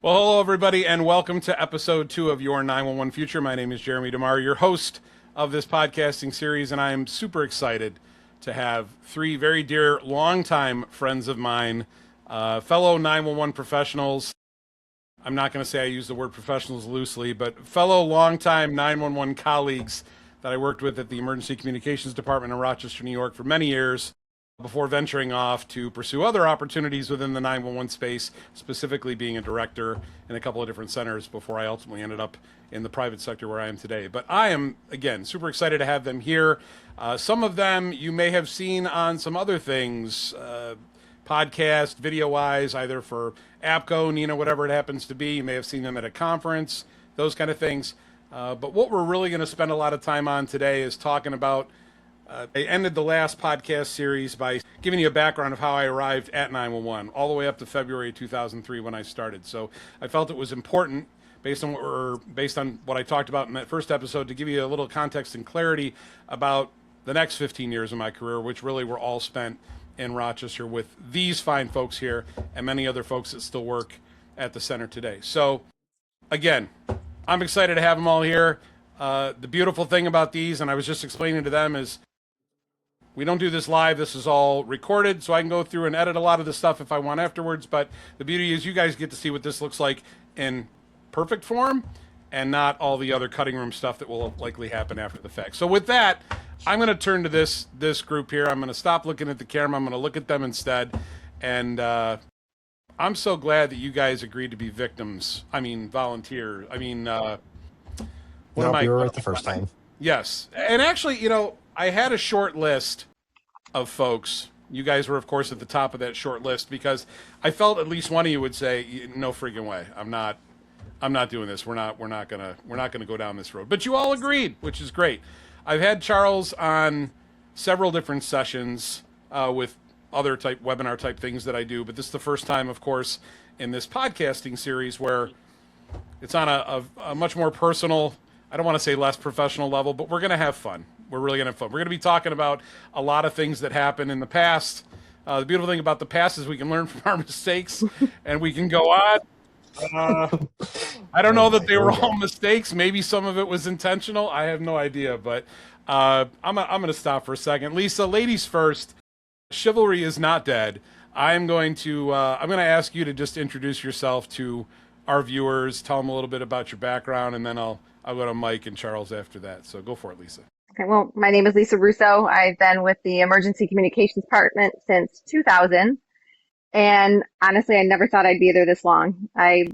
Well, hello, everybody, and welcome to episode 2 of Your 911 Future. My name is Jeremy DeMar, your host of this podcasting series, and I am super excited to have 3 very dear, longtime friends of mine, fellow 911 professionals. I'm not going to say I use the word professionals loosely, but fellow longtime 911 colleagues that I worked with at the Emergency Communications Department in Rochester, New York for many years, before venturing off to pursue other opportunities within the 911 space, specifically being a director in a couple of different centers before I ultimately ended up in the private sector where I am today. But I am, again, super excited to have them here. Some of them you may have seen on some other things, podcast, video-wise, either for APCO, Nina, whatever it happens to be. You may have seen them at a conference, those kind of things. But what we're really going to spend a lot of time on today is talking about I ended the last podcast series by giving you a background of how I arrived at 911, all the way up to February 2003 when I started. So I felt it was important, based on what I talked about in that first episode, to give you a little context and clarity about the next 15 years of my career, which really were all spent in Rochester with these fine folks here and many other folks that still work at the center today. So again, I'm excited to have them all here. The beautiful thing about these, and I was just explaining to them, is we don't do this live. This is all recorded, so I can go through and edit a lot of the stuff if I want afterwards. But the beauty is you guys get to see what this looks like in perfect form and not all the other cutting room stuff that will likely happen after the fact. So with that, I'm going to turn to this group here. I'm going to stop looking at the camera. I'm going to look at them instead. And I'm so glad that you guys agreed to be victims. I mean, volunteers. I mean, You were right the first time. Yes. And actually, I had a short list of folks. You guys were, of course, at the top of that short list because I felt at least one of you would say, "No freaking way! I'm not doing this. We're not gonna go down this road." But you all agreed, which is great. I've had Charles on several different sessions with other type webinar type things that I do, but this is the first time, of course, in this podcasting series where it's on a much more personal, I don't want to say less professional level, but we're going to have fun. We're really going to have fun. We're going to be talking about a lot of things that happened in the past. The beautiful thing about the past is we can learn from our mistakes and we can go on. I don't know that they were all mistakes. Maybe some of it was intentional. I have no idea, but I'm going to stop for a second. Lisa, ladies first. Chivalry is not dead. I'm going to ask you to just introduce yourself to our viewers, tell them a little bit about your background, and then I'll go to Mike and Charles after that. So go for it, Lisa. Okay, well, my name is Lisa Russo. I've been with the Emergency Communications Department since 2000. And honestly, I never thought I'd be there this long. I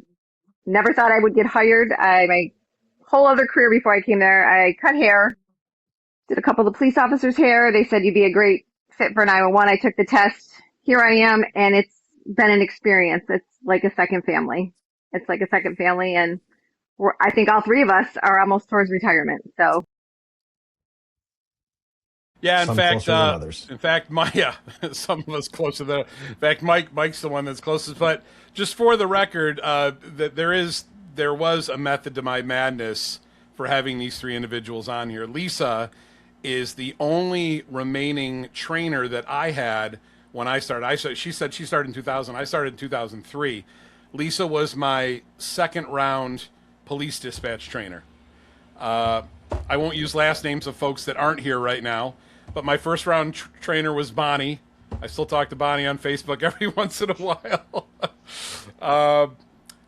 never thought I would get hired. My whole other career before I came there, I cut hair, did a couple of the police officers' hair. They said you'd be a great fit for 911. I took the test. Here I am, and it's been an experience. It's like a second family. It's like a second family, and I think all 3 of us are almost towards retirement. So. Yeah, in fact, some of us closer than. In fact, Mike's the one that's closest. But just for the record, that there was a method to my madness for having these 3 individuals on here. Lisa is the only remaining trainer that I had when I started. She said she started in 2000. I started in 2003. Lisa was my second round police dispatch trainer. I won't use last names of folks that aren't here right now, but my first round trainer was Bonnie. I still talk to Bonnie on Facebook every once in a while.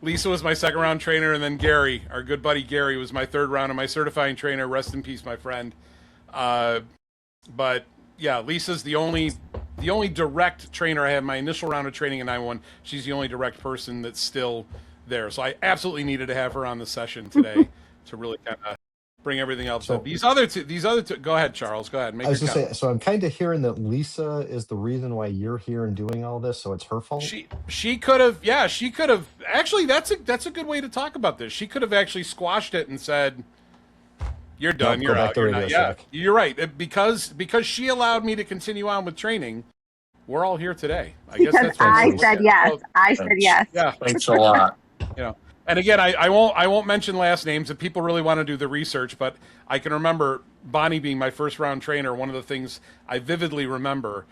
Lisa was my second round trainer, and then Gary, our good buddy Gary, was my third round and my certifying trainer. Rest in peace, my friend. But yeah, Lisa's the only direct trainer I had. My initial round of training in 911, she's the only direct person that's still there. So I absolutely needed to have her on the session today to really kind of bring everything else up. These other two, go ahead, Charles, go ahead. I was going to say, so I'm kind of hearing that Lisa is the reason why you're here and doing all this, so it's her fault? She could have, actually, that's a good way to talk about this. She could have actually squashed it and said, "You're done, you're out, you're not." Yeah, you're right. Because she allowed me to continue on with training, we're all here today. I guess that's what I said yes. I said yes. Yeah. Thanks a lot. And again, I won't mention last names if people really want to do the research, but I can remember Bonnie being my first round trainer. One of the things I vividly remember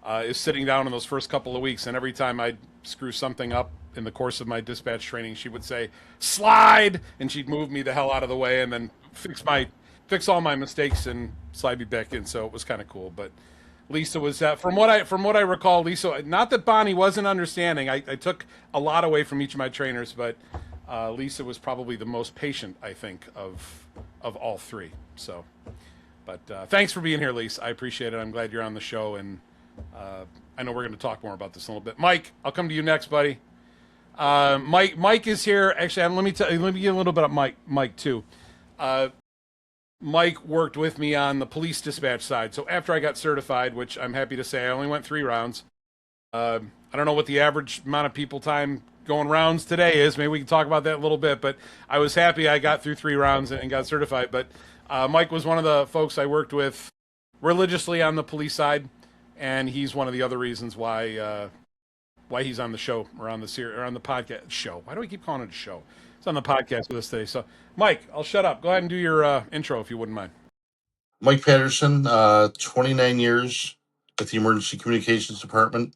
is sitting down in those first couple of weeks, and every time I'd screw something up in the course of my dispatch training, she would say, "Slide," and she'd move me the hell out of the way, and then fix all my mistakes and slide me back in. So it was kind of cool. But Lisa was from what I recall, Lisa. Not that Bonnie wasn't understanding. I took a lot away from each of my trainers, but Lisa was probably the most patient, I think, of all three. So, but thanks for being here, Lisa. I appreciate it. I'm glad you're on the show, and I know we're going to talk more about this in a little bit. Mike, I'll come to you next, buddy. Mike is here. Actually, let me give you a little bit of Mike too. Mike worked with me on the police dispatch side. So after I got certified, which I'm happy to say I only went 3 rounds. I don't know what the average amount of people time going rounds today is. Maybe we can talk about that a little bit, but I was happy I got through 3 rounds and got certified. But Mike was one of the folks I worked with religiously on the police side, and he's one of the other reasons why he's on the show or on the podcast show. Why do we keep calling it a show? It's on the podcast with us today. So, Mike, I'll shut up. Go ahead and do your intro if you wouldn't mind. Mike Patterson, 29 years at the Emergency Communications Department.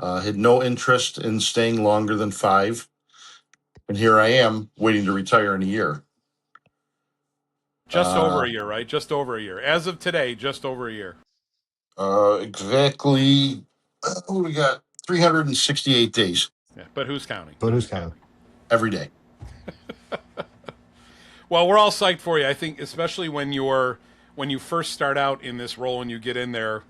Had no interest in staying longer than 5. And here I am waiting to retire in a year. Just over a year, right? Just over a year. As of today, just over a year. Exactly. We got 368 days. Yeah, but who's counting? Who's counting? Every day. Well, we're all psyched for you. I think especially when you first start out in this role and you get in there,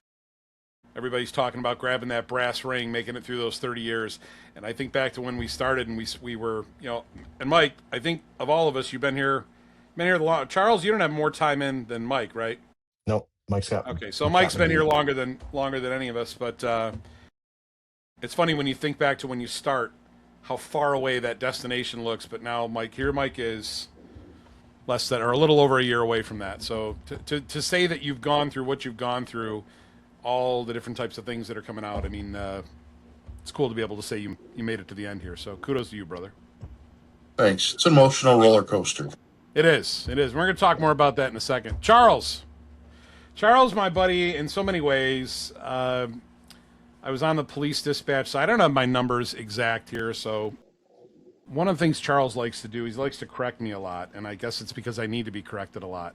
everybody's talking about grabbing that brass ring, making it through those 30 years. And I think back to when we started and we were, and Mike, I think of all of us, you've been here the long. Charles, you don't have more time in than Mike, right? Nope. Mike's got. Okay, so Mike's been here longer than any of us, but it's funny when you think back to when you start, how far away that destination looks. But now Mike is less than or a little over a year away from that. So to say that you've gone through what you've gone through, all the different types of things that are coming out, I mean, it's cool to be able to say you made it to the end here. So kudos to you, brother. Thanks. It's an emotional roller coaster. It is. We're going to talk more about that in a second. Charles, my buddy, in so many ways. I was on the police dispatch side. I don't have my numbers exact here, so one of the things Charles likes to do, he likes to correct me a lot, and I guess it's because I need to be corrected a lot.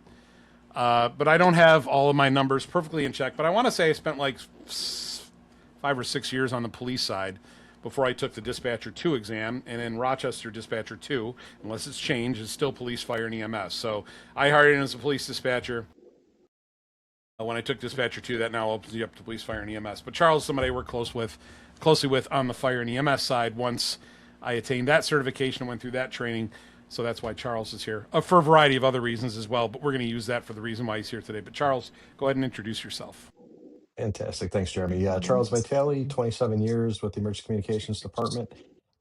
But I don't have all of my numbers perfectly in check, but I want to say I spent like 5 or 6 years on the police side before I took the Dispatcher 2 exam, and in Rochester Dispatcher 2, unless it's changed, it's still police, fire, and EMS. So I hired in as a police dispatcher. When I took Dispatcher 2, that now opens you up to police, fire, and EMS. But Charles is somebody I work closely with on the fire and EMS side once I attained that certification and went through that training. So that's why Charles is here, for a variety of other reasons as well. But we're going to use that for the reason why he's here today. But Charles, go ahead and introduce yourself. Fantastic. Thanks, Jeremy. Charles Vitale, 27 years with the Emergency Communications Department.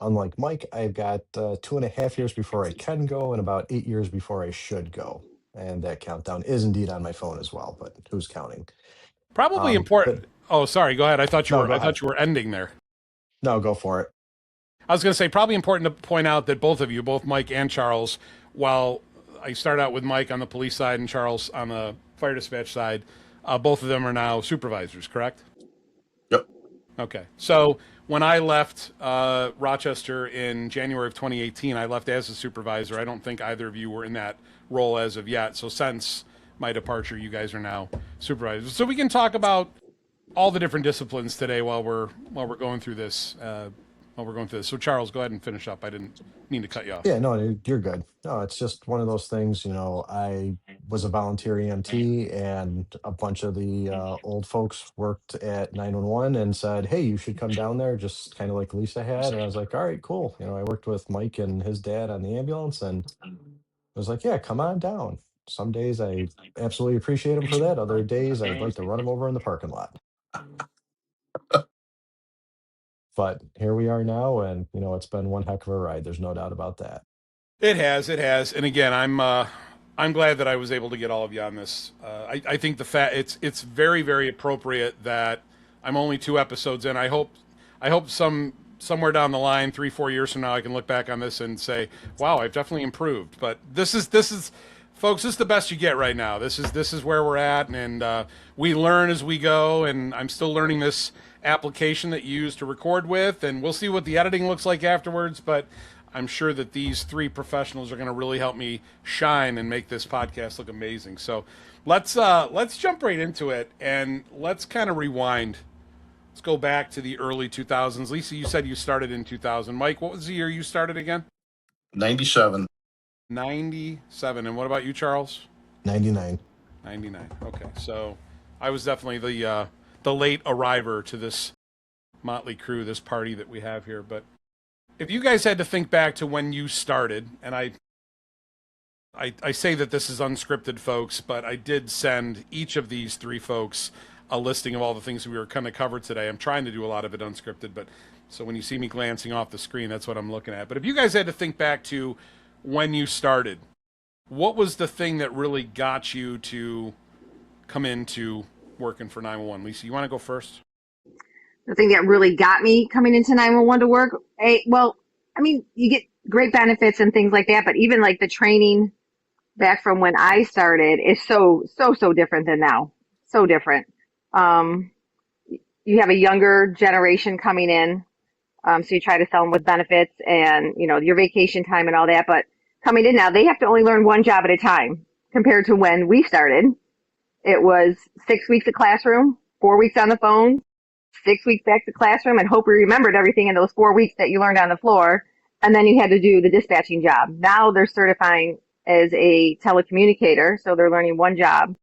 Unlike Mike, I've got 2.5 years before I can go and about 8 years before I should go. And that countdown is indeed on my phone as well, but who's counting? Probably important. Oh, sorry. Go ahead. I thought you were ending there. No, go for it. I was going to say probably important to point out that both of you, both Mike and Charles, while I start out with Mike on the police side and Charles on the fire dispatch side, both of them are now supervisors, correct? Yep. Okay. So when I left Rochester in January of 2018, I left as a supervisor. I don't think either of you were in that role as of yet. So since my departure, you guys are now supervisors. So we can talk about all the different disciplines today while we're going through this. So Charles, go ahead and finish up. I didn't mean to cut you off. Yeah, no, you're good. No, it's just one of those things. I was a volunteer EMT, and a bunch of the old folks worked at 911 and said, "Hey, you should come down there," just kind of like Lisa had. And I was like, "All right, cool." I worked with Mike and his dad on the ambulance, and I was like, "Yeah, come on down." Some days I absolutely appreciate him for that. Other days I'd like to run him over in the parking lot. But here we are now, and it's been one heck of a ride. There's no doubt about that. It has, and again, I'm glad that I was able to get all of you on this. I think it's very, very appropriate that I'm only 2 episodes in. I hope somewhere down the line, 3-4 years from now, I can look back on this and say, wow, I've definitely improved. But this is folks, this is the best you get right now. This is where we're at, and we learn as we go, and I'm still learning this application that you use to record with, and we'll see what the editing looks like afterwards. But I'm sure that these three professionals are going to really help me shine and make this podcast look amazing. So let's jump right into it, and let's kind of rewind. Let's go back to the early 2000s. Lisa, you said you started in 2000. Mike, what was the year you started again? 97. 97. And what about you, Charles? 99. 99. Okay, so I was definitely the late arriver to this motley crew, this party that we have here. But if you guys had to think back to when you started, and I say that this is unscripted, folks, but I did send each of these three folks a listing of all the things we were going to cover today. I'm trying to do a lot of it unscripted, but so when you see me glancing off the screen, that's what I'm looking at. But if you guys had to think back to when you started, what was the thing that really got you to come into working for 911? Lisa, you want to go first? The thing that really got me coming into 911 to work, you get great benefits and things like that, but even like the training back from when I started is so different than now. So different. You have a younger generation coming in, so you try to sell them with benefits and, your vacation time and all that, but coming in now, they have to only learn one job at a time compared to when we started. It was 6 weeks of classroom, 4 weeks on the phone, 6 weeks back to classroom, and hope you remembered everything in those 4 weeks that you learned on the floor. And then you had to do the dispatching job. Now they're certifying as a telecommunicator, so they're learning one job,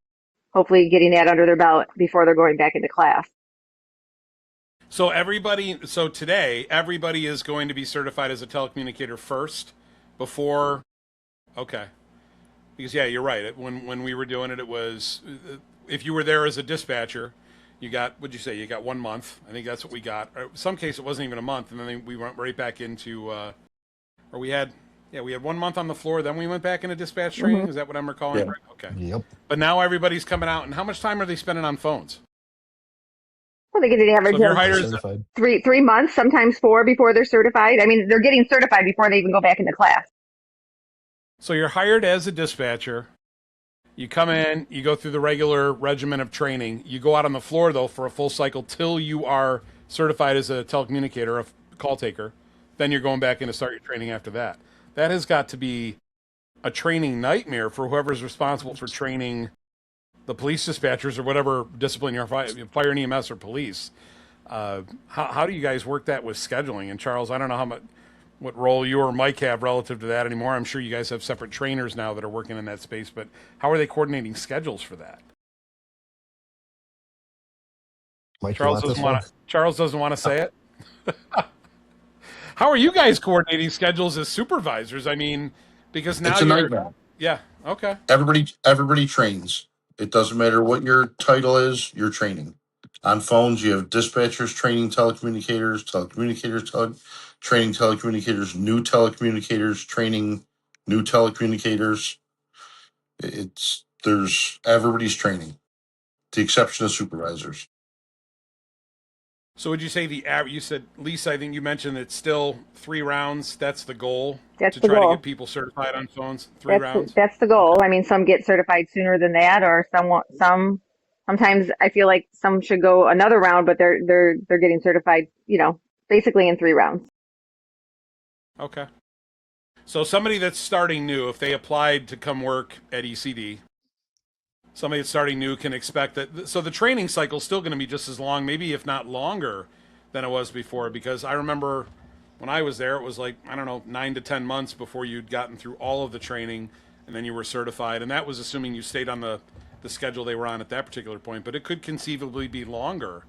hopefully getting that under their belt before they're going back into class. So today, everybody is going to be certified as a telecommunicator first before, okay. Because, yeah, you're right. When we were doing it, it was, if you were there as a dispatcher, you got, what'd you say? You got 1 month. I think that's what we got. In some case, it wasn't even a month, and then we went right back into, we had 1 month on the floor, then we went back into dispatch training. Mm-hmm. Is that what I'm recalling? Yeah. Right? Okay. Yep. But now everybody's coming out, and how much time are they spending on phones? Well, they get an average of 3 months, sometimes 4 before they're certified. I mean, they're getting certified before they even go back into class. So you're hired as a dispatcher. You come in, you go through the regular regimen of training. You go out on the floor, though, for a full cycle till you are certified as a telecommunicator, a call taker. Then you're going back in to start your training after that. That has got to be a training nightmare for whoever's responsible for training the police dispatchers or whatever discipline you're, fire and EMS or police. How do you guys work that with scheduling? And Charles, I don't know what role you or Mike have relative to that anymore. I'm sure you guys have separate trainers now that are working in that space, but how are they coordinating schedules for that? Mike, Charles doesn't want to say it. How are you guys coordinating schedules as supervisors? I mean, because now it's a nightmare. Yeah. Okay. Everybody trains. It doesn't matter what your title is, you're training. On phones, you have dispatchers training telecommunicators, training telecommunicators, new telecommunicators training new telecommunicators. Everybody's training, with the exception of supervisors. So would you say you said, Lisa, I think you mentioned it's still 3 rounds. That's the goal? That's to the try goal. to get people certified on phones? 3 rounds? That's the goal. Okay. I mean, some get certified sooner than that, or sometimes I feel like some should go another round, but they're getting certified, basically in 3 rounds. Okay. So somebody that's starting new, if they applied to come work at ECD, somebody that's starting new can expect that. So the training cycle is still going to be just as long, maybe if not longer than it was before, because I remember when I was there, it was like, 9 to 10 months before you'd gotten through all of the training and then you were certified. And that was assuming you stayed on the schedule they were on at that particular point, but it could conceivably be longer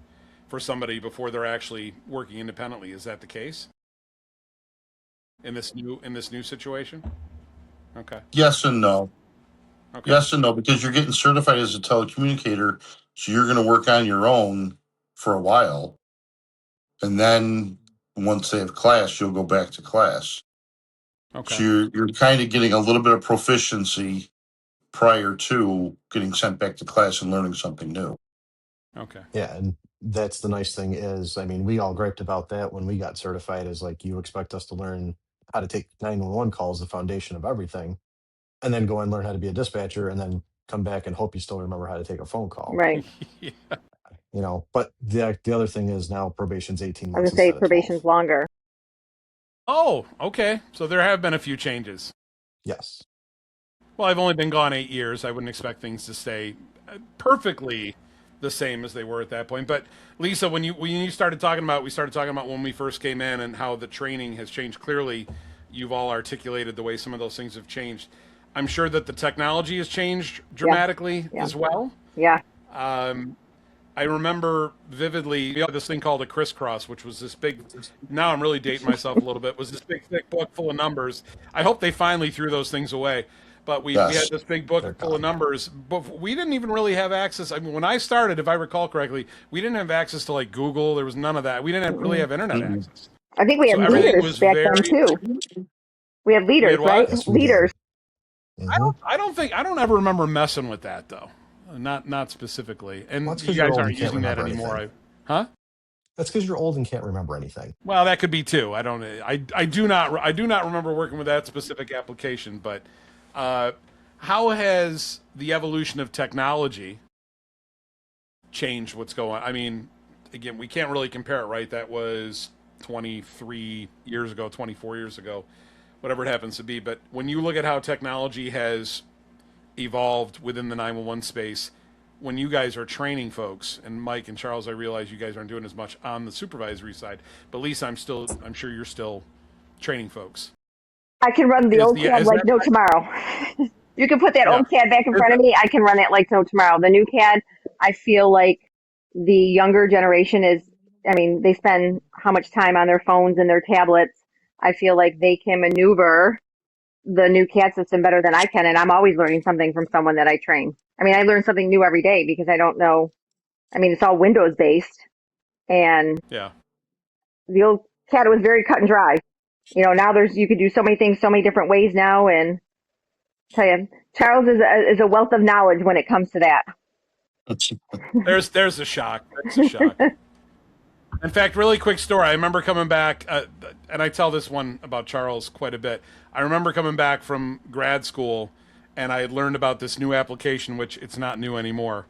for somebody before they're actually working independently. Is that the case in this new situation? Okay. Yes and no. Okay. Yes and no, because you're getting certified as a telecommunicator, so you're going to work on your own for a while. And then once they have class, you'll go back to class. Okay. So you're kind of getting a little bit of proficiency prior to getting sent back to class and learning something new. Okay. Yeah, and that's the nice thing is, I mean, we all griped about that when we got certified, is like, you expect us to learn how to take 911 calls, the foundation of everything, and then go and learn how to be a dispatcher and then come back and hope you still remember how to take a phone call. Right. Yeah. But the other thing is now probation's 18 I was months gonna say instead of 12. probation's longer. Oh, okay. So there have been a few changes. Yes. Well, I've only been gone 8 years. I wouldn't expect things to stay perfectly the same as they were at that point. But Lisa, when you started talking about, we started talking about when we first came in and how the training has changed. Clearly, you've all articulated the way some of those things have changed. I'm sure that the technology has changed Yeah, dramatically yeah, as well. yeah. I remember vividly we had this thing called a crisscross, which was this big. Now I'm really dating myself a little bit. Was this big thick book full of numbers? I hope they finally threw those things away. But we had Yes. this big They're book full of gone. numbers, but we didn't even really have access. I mean, when I started, if I recall correctly, we didn't have access to like Google. There was none of that. We didn't really Mm-mm. have internet Mm-mm. access, I think we so had everything leaders was back then very. too. We had We had leaders, right? what? Yes, we Leaders. did. Hmm. I don't ever remember messing with that though. Not specifically. Well, And that's you because you're guys old and aren't can't using that remember anymore. anything. Huh? That's because you're old and can't remember anything. Well, that could be too. I don't. I do not remember working with that specific application. But uh, how has the evolution of technology changed what's going on? I mean, again, we can't really compare it, right? That was 23 years ago, 24 years ago, whatever it happens to be. But when you look at how technology has evolved within the 911 space, when you guys are training folks, and Mike and Charles, I realize you guys aren't doing as much on the supervisory side, but Lisa, I'm sure you're still training folks. I can run the old CAD Is like that no tomorrow. You can put that yeah? old CAD back in Is front of that, me. I can run it like no tomorrow. The new CAD, I feel like the younger generation is, I mean, they spend how much time on their phones and their tablets. I feel like they can maneuver the new CAD system better than I can. And I'm always learning something from someone that I train. I mean, I learn something new every day because I don't know. I mean, it's all Windows based, and yeah. the old CAD was very cut and dry. Now you could do so many things so many different ways now. And tell you, Charles is a wealth of knowledge when it comes to that. That's There's a shock. There's a shock. In fact, really quick story. I remember coming back, and I tell this one about Charles quite a bit. I remember coming back from grad school, and I had learned about this new application, which it's not new anymore.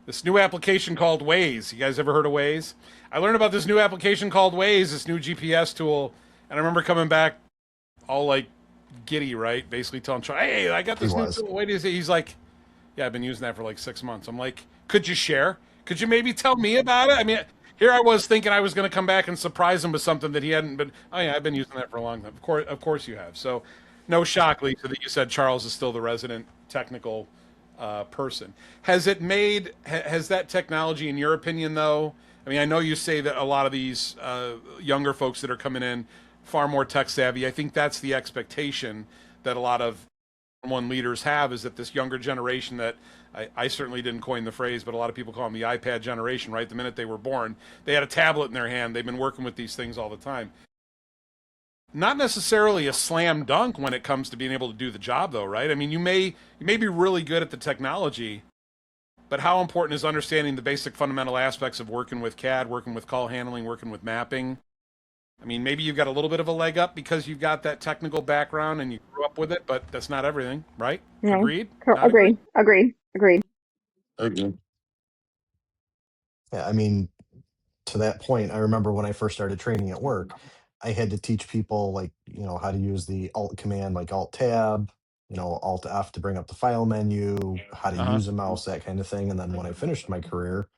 This new application called Waze. You guys ever heard of Waze? I learned about this new application called Waze, this new GPS tool, and I remember coming back all like giddy, right? Basically telling Charles, "Hey, I got He this new was. tool. Wait, is it?" He's like, "Yeah, I've been using that for like 6 months." I'm like, "Could you share? Could you maybe tell me about it?" I mean, here I was thinking I was going to come back and surprise him with something that he hadn't been. Oh yeah, I've been using that for a long time. Of course you have. So, no shock, Lisa, that you said Charles is still the resident technical person. Has that technology, in your opinion, though? I mean, I know you say that a lot of these younger folks that are coming in far more tech savvy. I think that's the expectation that a lot of one leaders have, is that this younger generation that I certainly didn't coin the phrase, but a lot of people call them the iPad generation, right? The minute they were born, they had a tablet in their hand. They've been working with these things all the time. Not necessarily a slam dunk when it comes to being able to do the job, though, right? I mean, you may be really good at the technology, but how important is understanding the basic fundamental aspects of working with CAD, working with call handling, working with mapping? I mean, maybe you've got a little bit of a leg up because you've got that technical background and you grew up with it, but that's not everything, right? No, Agreed? Not agreed? agreed, agreed, agreed. again. Yeah, I mean, to that point, I remember when I first started training at work, I had to teach people like, how to use the Alt command, like Alt Tab, Alt F to bring up the file menu, how to Uh huh. use a mouse, that kind of thing. And then when I finished my career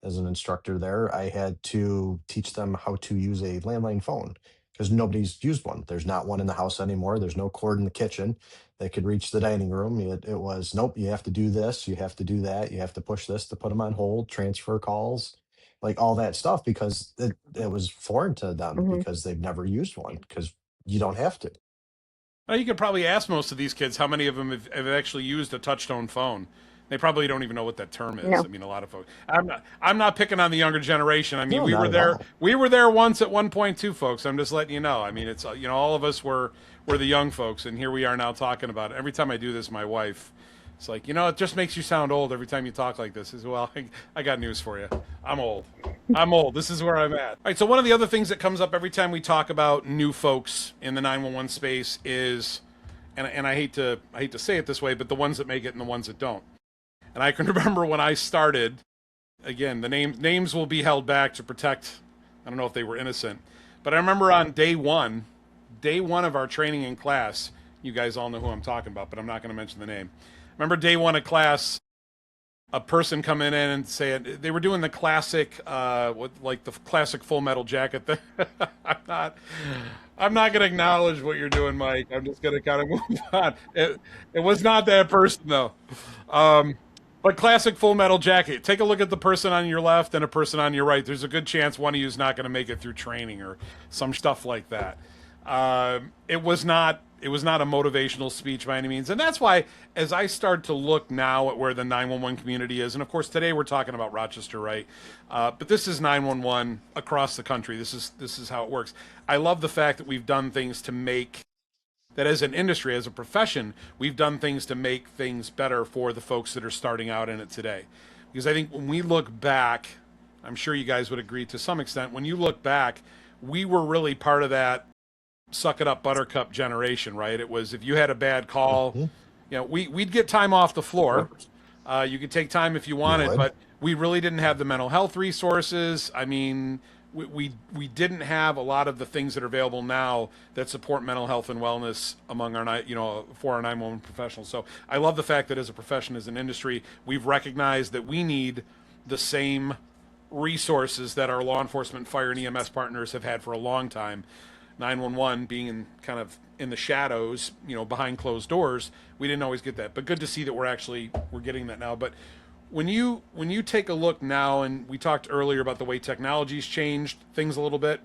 as an instructor there, I had to teach them how to use a landline phone because nobody's used one. There's not one in the house anymore. There's no cord in the kitchen that could reach the dining room. It was, nope, you have to do this, you have to do that, you have to push this to put them on hold, transfer calls, like all that stuff, because it was foreign to them Hmm. because they've never used one because you don't have to. Well, you could probably ask most of these kids how many of them have actually used a touch-tone phone. They probably don't even know what that term is. I No. mean, a lot of folks. I'm not picking on the younger generation. I mean, No, we not were at there. all. We were there once at one point too, folks. I'm just letting you know. I mean, it's all of us were the young folks, and here we are now talking about it. Every time I do this, my wife, it's like, it just makes you sound old every time you talk like this. As well, I got news for you. I'm old. I'm old. This is where I'm at. All right. So one of the other things that comes up every time we talk about new folks in the 911 space is, and I hate to say it this way, but the ones that make it and the ones that don't. And I can remember when I started, again, the names will be held back to protect. I don't know if they were innocent, but I remember on day one of our training in class. You guys all know who I'm talking about, but I'm not going to mention the name. Remember day one of class, a person coming in and saying they were doing the classic, like the classic Full Metal Jacket thing. I'm not, I'm not going to acknowledge what you're doing, Mike. I'm just going to kind of move on. It was not that person though. But classic Full Metal Jacket. Take a look at the person on your left and a person on your right. There's a good chance one of you is not going to make it through training or some stuff like that. It was not. It was not a motivational speech by any means, and that's why, as I start to look now at where the 911 community is, and of course today we're talking about Rochester, right? But this is 911 across the country. This is how it works. I love the fact that we've done things to make that as an industry, as a profession, we've done things to make things better for the folks that are starting out in it today. Because I think when we look back, I'm sure you guys would agree to some extent, when you look back, we were really part of that suck it up buttercup generation, right? It was if you had a bad call, we'd get time off the floor. You could take time if you wanted, but we really didn't have the mental health resources. I mean, we didn't have a lot of the things that are available now that support mental health and wellness among our for our 911 professionals. So I love the fact that as a profession, as an industry, we've recognized that we need the same resources that our law enforcement, fire, and EMS partners have had for a long time. 911 being kind of in the shadows, behind closed doors, we didn't always get that. But good to see that we're getting that now. But when you take a look now, and we talked earlier about the way technology's changed things a little bit,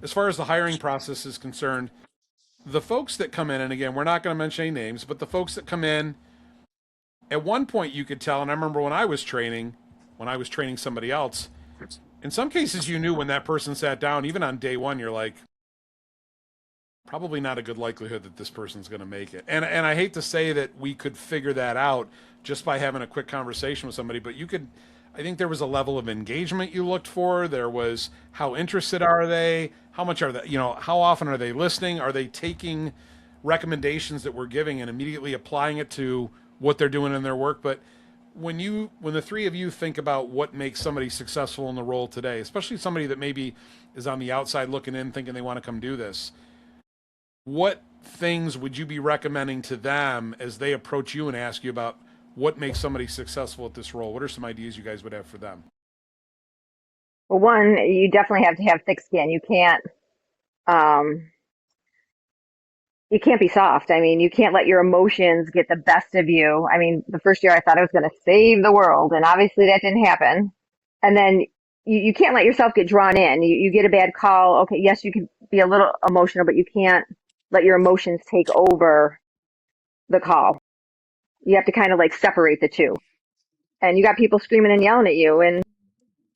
as far as the hiring process is concerned, the folks that come in, and again, we're not going to mention any names, but the folks that come in, at one point you could tell, and I remember when I was training somebody else, in some cases you knew when that person sat down, even on day one, you're like, probably not a good likelihood that this person's going to make it. And I hate to say that we could figure that out just by having a quick conversation with somebody, but I think there was a level of engagement you looked for. There was how interested are they? How much are they, how often are they listening? Are they taking recommendations that we're giving and immediately applying it to what they're doing in their work? But when the three of you think about what makes somebody successful in the role today, especially somebody that maybe is on the outside looking in thinking they want to come do this, what things would you be recommending to them as they approach you and ask you about what makes somebody successful at this role? What are some ideas you guys would have for them? Well, one, you definitely have to have thick skin. You can't be soft. I mean, you can't let your emotions get the best of you. I mean, the first year I thought I was going to save the world, and obviously that didn't happen. And then you can't let yourself get drawn in. You get a bad call. Okay, yes, you can be a little emotional, but you can't let your emotions take over the call. You have to kind of like separate the two. And you got people screaming and yelling at you, and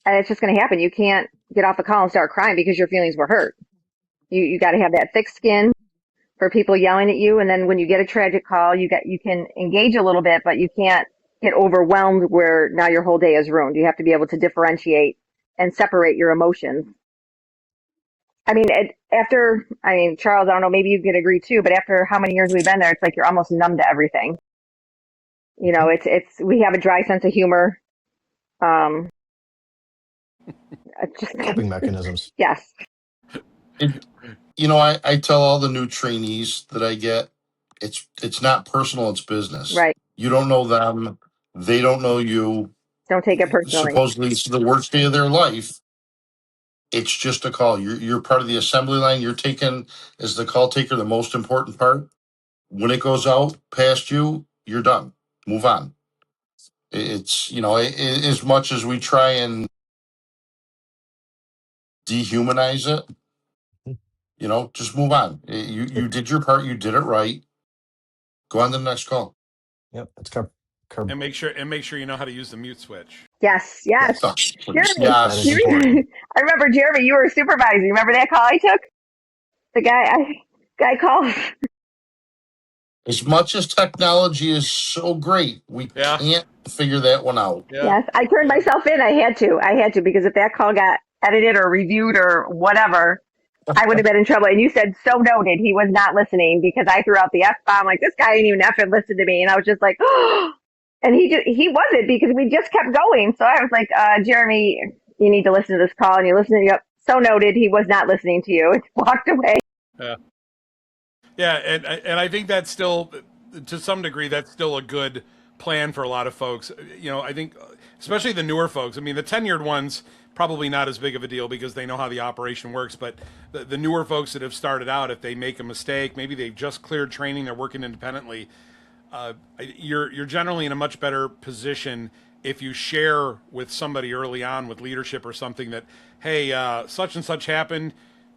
it's just going to happen. You can't get off the call and start crying because your feelings were hurt. You got to have that thick skin for people yelling at you. And then when you get a tragic call, you can engage a little bit, but you can't get overwhelmed where now your whole day is ruined. You have to be able to differentiate and separate your emotions. I mean, Charles, I don't know, maybe you can agree too, but after how many years we've been there, it's like you're almost numb to everything. We have a dry sense of humor. Coping mechanisms. Yes. I tell all the new trainees that I get, it's not personal, it's business. Right. You don't know them, they don't know you. Don't take it personally. Supposedly it's the worst day of their life. It's just a call. You're part of the assembly line. You're taking, as the call taker, the most important part. When it goes out past you, you're done. Move on. It's as much as we try and dehumanize it, just move on. You did your part. You did it right. Go on to the next call. Yep, it's And make sure you know how to use the mute switch. Yes. Yes. Jeremy, That is important. I remember, Jeremy, you were a supervisor. You remember that call I took? The guy called. As much as technology is so great, we can't figure that one out. Yeah. Yes, I turned myself in. I had to because if that call got edited or reviewed or whatever, I would have been in trouble. And you said, so noted, he was not listening because I threw out the F-bomb. Like, this guy ain't even effing listen to me. And I was just like, oh, And he wasn't, because we just kept going. So I was like, Jeremy, you need to listen to this call. And you listen to yep. So noted. He was not listening to you. And walked away. Yeah. Yeah, and I think that's still, to some degree, that's still a good plan for a lot of folks. I think especially the newer folks. I mean, the tenured ones probably not as big of a deal because they know how the operation works. But the newer folks that have started out, if they make a mistake, maybe they've just cleared training, they're working independently. You're generally in a much better position if you share with somebody early on with leadership or something that, hey, such and such happened.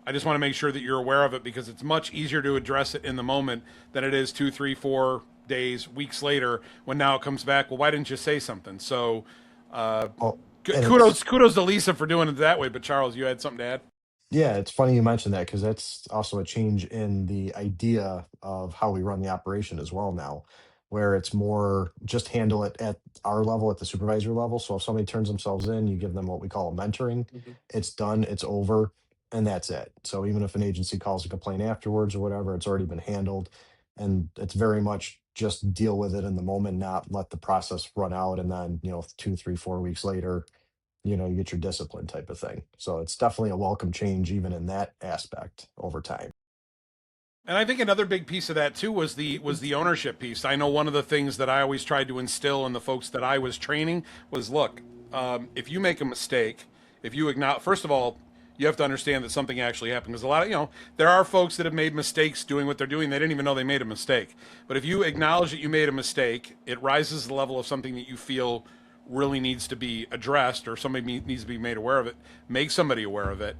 I just want to make sure that you're aware of it, because it's much easier to address it in the moment than it is 2, 3, 4 days, weeks later, when now it comes back. Well, why didn't you say something? So Oh, and kudos to Lisa for doing it that way. But Charles, you had something to add? yeah, it's funny you mentioned that because that's also a change in the idea of how we run the operation as well now, where it's more just handle it at our level, at the supervisor level. So if somebody turns themselves in, you give them what we call a mentoring. It's done, it's over, and that's it. So even if an agency calls a complaint afterwards or whatever, it's already been handled. And it's very much just deal with it in the moment, not let the process run out and then, 2, 3, 4 weeks later, you get your discipline type of thing. So it's definitely a welcome change, even in that aspect over time. And I think another big piece of that too was the ownership piece. I know one of the things that I always tried to instill in the folks that I was training was, look, if you make a mistake, if you acknowledge, first of all, you have to understand that something actually happened. Because a lot of, there are folks that have made mistakes doing what they're doing. They didn't even know they made a mistake. But if you acknowledge that you made a mistake, it rises the level of something that you feel really needs to be addressed, or somebody needs to be made aware of it. Make somebody aware of it.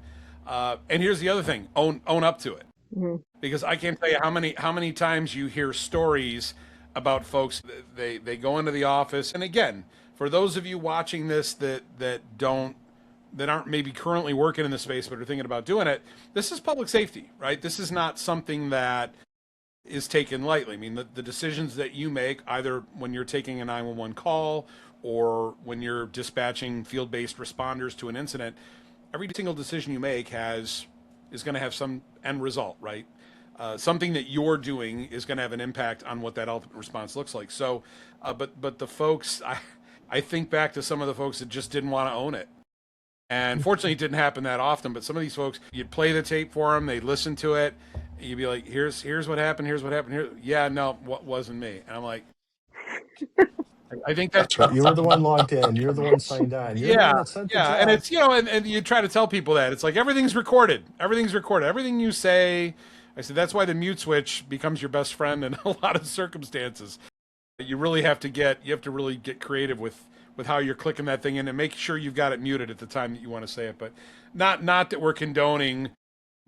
And here's the other thing: own up to it. Mm-hmm. Because I can't tell you how many times you hear stories about folks, they go into the office. And again, for those of you watching this that aren't maybe currently working in the space but are thinking about doing it, this is public safety, right? This is not something that is taken lightly. I mean, the decisions that you make, either when you're taking a 911 call or when you're dispatching field-based responders to an incident, every single decision you make is going to have some end result, right? Something that you're doing is going to have an impact on what that ultimate response looks like. So, but the folks, I think back to some of the folks that just didn't want to own it. And fortunately, it didn't happen that often. But some of these folks, you'd play the tape for them, they'd listen to it, you'd be like, "Here's what happened. Here's what happened. Here, yeah, no, what wasn't me." And I'm like, I think that's That's right. You were the one logged in. You're the one signed on. You're the yeah, one that sent the yeah. And chat. it's and you try to tell people that it's like everything's recorded. Everything's recorded. Everything you say. I said that's why the mute switch becomes your best friend in a lot of circumstances. You really have to really get creative with how you're clicking that thing in, and make sure you've got it muted at the time that you want to say it. But not that we're condoning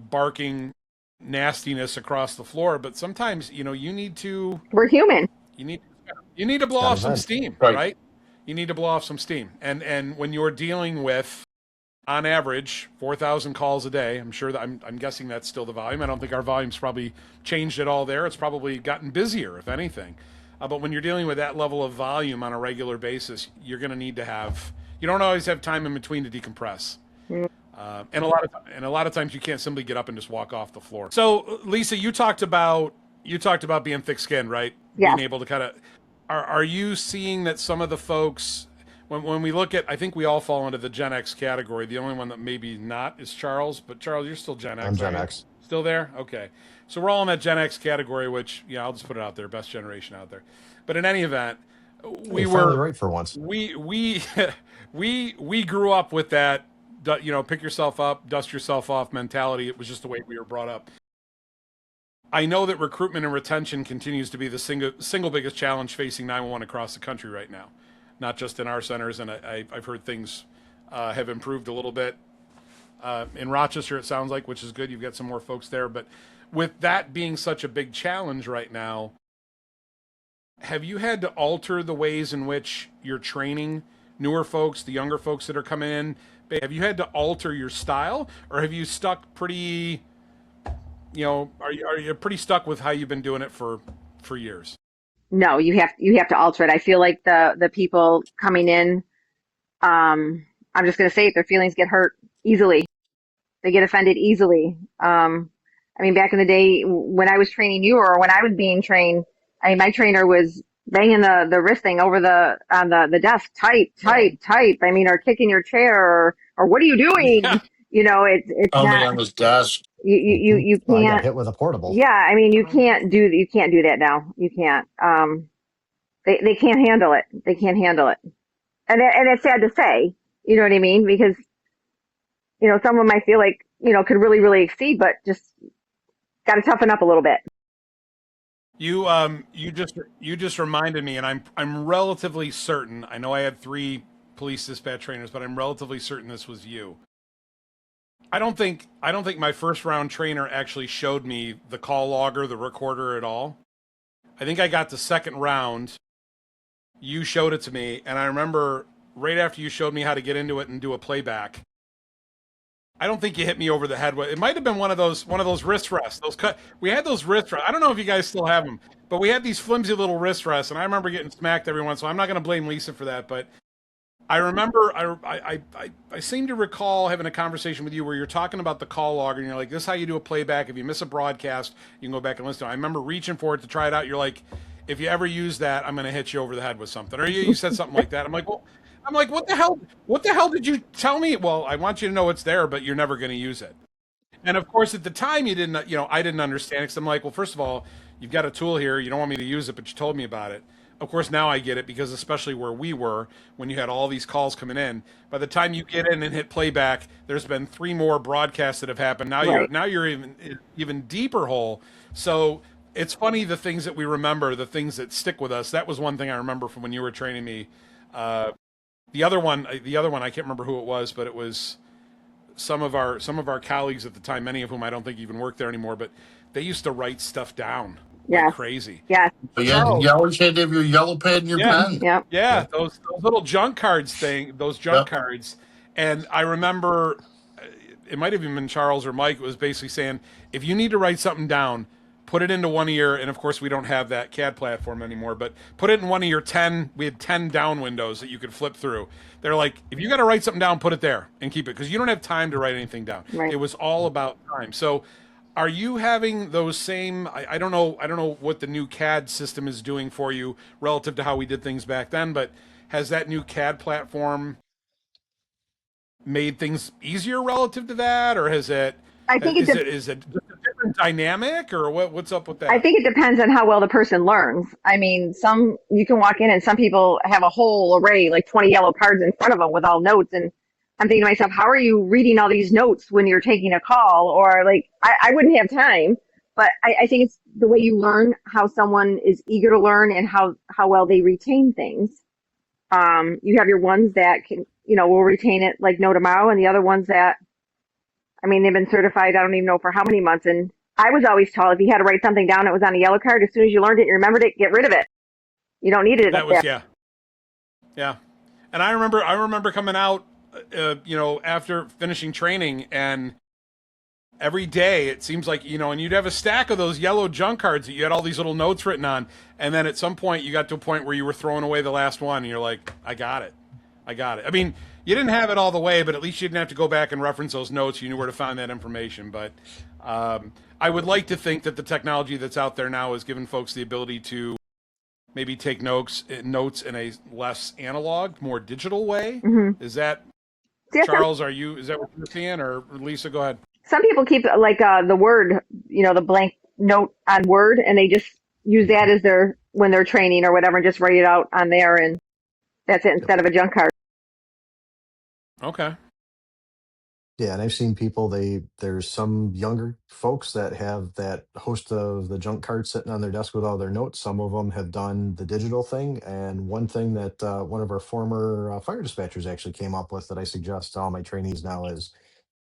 barking nastiness across the floor, but sometimes you need to We're human. you need you need to blow Got off to some vent. steam, Right. right? You need to blow off some steam, and when you're dealing with, on average, 4,000 calls a day. I'm sure that I'm guessing that's still the volume. I don't think our volume's probably changed at all there. It's probably gotten busier, if anything. But when you're dealing with that level of volume on a regular basis, you're going to need to have. You don't always have time in between to decompress, and a lot of times you can't simply get up and just walk off the floor. So, Lisa, you talked about being thick-skinned, right? Being Yes. able to kind of. Are you seeing that some of the folks, when we look at, I think we all fall into the Gen X category. The only one that maybe not is Charles, but Charles, you're still Gen I'm X, Gen aren't you? X. Still there? Okay. So we're all in that Gen X category, which, I'll just put it out there, best generation out there. But in any event, Hey, we you're finally were, right for once. we we grew up with that, pick yourself up, dust yourself off mentality. It was just the way we were brought up. I know that recruitment and retention continues to be the single biggest challenge facing 911 across the country right now, not just in our centers. And I've heard things have improved a little bit in Rochester, it sounds like, which is good. You've got some more folks there. But with that being such a big challenge right now, have you had to alter the ways in which you're training newer folks, the younger folks that are coming in? Have you had to alter your style, or have you stuck pretty? Are you pretty stuck with how you've been doing it for years? No, you have to alter it. I feel like the people coming in, I'm just going to say it, their feelings get hurt easily. They get offended easily. I mean, back in the day when I was training you, or when I was being trained, I mean, my trainer was banging the wrist thing over on the desk, type, type, type. I mean, or kicking your chair, or what are you doing? Yeah. It's Pounding not on his desk. you I got can't. hit with a portable. Yeah, I mean, you can't do that now. You can't. They can't handle it. They can't handle it, and it's sad to say. You know what I mean? Because someone might feel like could really really exceed, but just got to toughen up a little bit. You just reminded me, and I'm relatively certain. I know I had three police dispatch trainers, but I'm relatively certain this was you. I don't think my first round trainer actually showed me the call logger, the recorder at all. I think I got the second round. You showed it to me, and I remember right after you showed me how to get into it and do a playback. I don't think you hit me over the head with. It might have been one of those wrist rests. We had those wrist rests. I don't know if you guys still have them, but we had these flimsy little wrist rests, and I remember getting smacked every once. So I'm not going to blame Lisa for that, but I remember I seem to recall having a conversation with you where you're talking about the call log, and you're like, "This is how you do a playback. If you miss a broadcast, you can go back and listen to it." I remember reaching for it to try it out. You're like, "If you ever use that, I'm going to hit you over the head with something," or you said something like that. I'm like, "Well." I'm like, what the hell? What the hell did you tell me? Well, I want you to know it's there, but you're never going to use it. And of course, at the time, you didn't. I didn't understand it. Because I'm like, well, first of all, you've got a tool here. You don't want me to use it, but you told me about it. Of course, now I get it because especially where we were when you had all these calls coming in, by the time you get in and hit playback, there's been three more broadcasts that have happened. Now you're Right. now you're even deeper hole. So it's funny the things that we remember, the things that stick with us. That was one thing I remember from when you were training me. Uh, the other one, I can't remember who it was, but it was some of our colleagues at the time, many of whom I don't think even work there anymore, but they used to write stuff down like Yes. crazy. Yes. But yeah, Charles, you always had to have your yellow pad and your yeah, pen. Yep. yeah, Yep. those little junk cards those junk Yep. cards, and I remember it might have even been Charles or Mike was basically saying, if you need to write something down, put it into one of your, and of course we don't have that CAD platform anymore, but put it in one of your 10, we had 10 down windows that you could flip through. They're like, if you got to write something down, put it there and keep it because you don't have time to write anything down. Right. It was all about time. So are you having those same, I don't know what the new CAD system is doing for you relative to how we did things back then, but has that new CAD platform made things easier relative to that, or has it I think it. is it just a different dynamic, or what's up with I that? think it depends on how well the person learns. I mean, some you can walk in and some people have a whole array, like 20 yellow cards in front of them with all notes. And I'm thinking to myself, how are you reading all these notes when you're taking a call? Or like, I wouldn't have time. But I think it's the way you learn, how someone is eager to learn and how well they retain things. You have your ones that will retain it like no tomorrow, and the other ones that, I mean, they've been certified, I don't even know for how many months. And I was always taught if you had to write something down, it was on a yellow card. As soon as you learned it, you remembered it, get rid of it. You don't need it That up there. was yeah, yeah. And I remember coming out, after finishing training, and every day it seems like and you'd have a stack of those yellow junk cards that you had all these little notes written on, and then at some point you got to a point where you were throwing away the last one, and you're like, I got it. I mean, you didn't have it all the way, but at least you didn't have to go back and reference those notes. You knew where to find that information. But I would like to think that the technology that's out there now has given folks the ability to maybe take notes in a less analog, more digital way. Hmm. Is that See, Charles? Is that what you're seeing, or Lisa? Go ahead. some people keep like the Word, the blank note on Word, and they just use that as their when they're training or whatever, and just write it out on there, and that's it Yep. instead of a junk card. Okay. Yeah, and I've seen people, there's some younger folks that have that host of the junk card sitting on their desk with all their notes. Some of them have done the digital thing. And one thing that one of our former fire dispatchers actually came up with that I suggest to all my trainees now is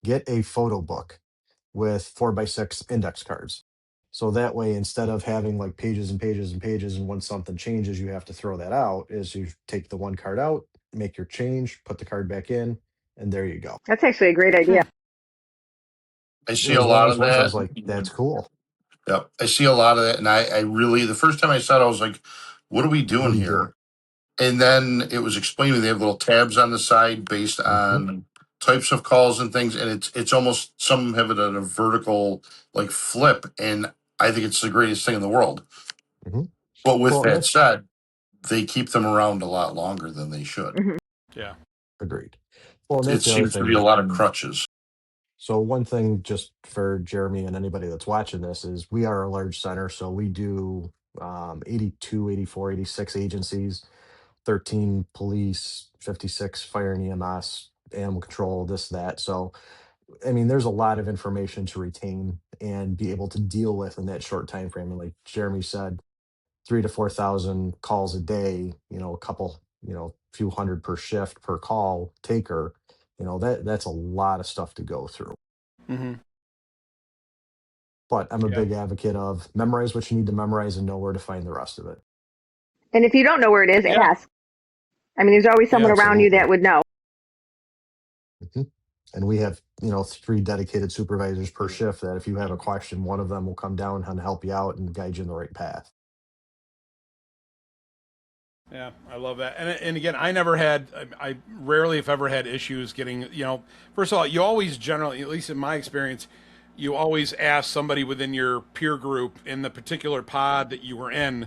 get a photo book with 4x6 index cards. So that way, instead of having like pages and pages and pages, and once something changes, you have to throw that out, is you take the one card out, make your change, put the card back in, and there you go. That's actually a great Hmm. idea. I It see a was one of lot those of ones I that. was like, that's cool. Yep. I see a lot of that. And I really, the first time I saw it, I was like, what are we What doing are you doing? here? And then it was explained to me they have little tabs on the side based Hmm. on types of calls and things. And it's almost, some have it on a vertical like flip. And I think it's the greatest thing in the world. Hmm. But with Well, and that that's said, they keep them around a lot longer than they should. Mhm. Yeah. Agreed. Well, and It that's the other seems to be a thing. lot of crutches. So one thing just for Jeremy and anybody that's watching this is we are a large center. So we do 82, 84, 86 agencies, 13 police, 56 fire and EMS, animal control, this, that. So, I mean, there's a lot of information to retain and be able to deal with in that short time frame. And like Jeremy said, 3 to 4,000 calls a day, a couple, few hundred per shift per call taker, that's a lot of stuff to go through. Mm-hmm. But I'm a Yeah. big advocate of memorize what you need to memorize and know where to find the rest of it. And if you don't know where it is, Yeah. ask. I mean, there's always Yeah, someone around you Absolutely. that would know. Mhm. And we have, 3 dedicated supervisors per shift that if you have a question, one of them will come down and help you out and guide you in the right path. Yeah, I love that. And again, I rarely, if ever, had issues getting, first of all, you always generally, at least in my experience, you always ask somebody within your peer group in the particular pod that you were in.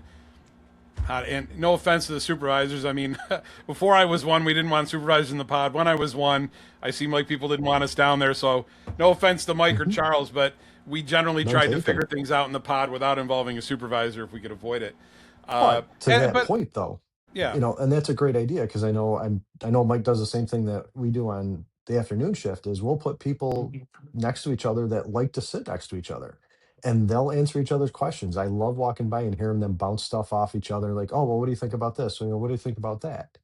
And no offense to the supervisors. I mean, before I was one, we didn't want supervisors in the pod. When I was one, I seemed like people didn't want us down there. So no offense to Mike or Mhm. Charles, but we generally None tried to taken. figure things out in the pod without involving a supervisor if we could avoid it. But to that But point, though, yeah. and that's a great idea because I know Mike does the same thing that we do on the afternoon shift is we'll put people next to each other that like to sit next to each other and they'll answer each other's questions. I love walking by and hearing them bounce stuff off each other like, oh, well, what do you think about this? What do you think about that?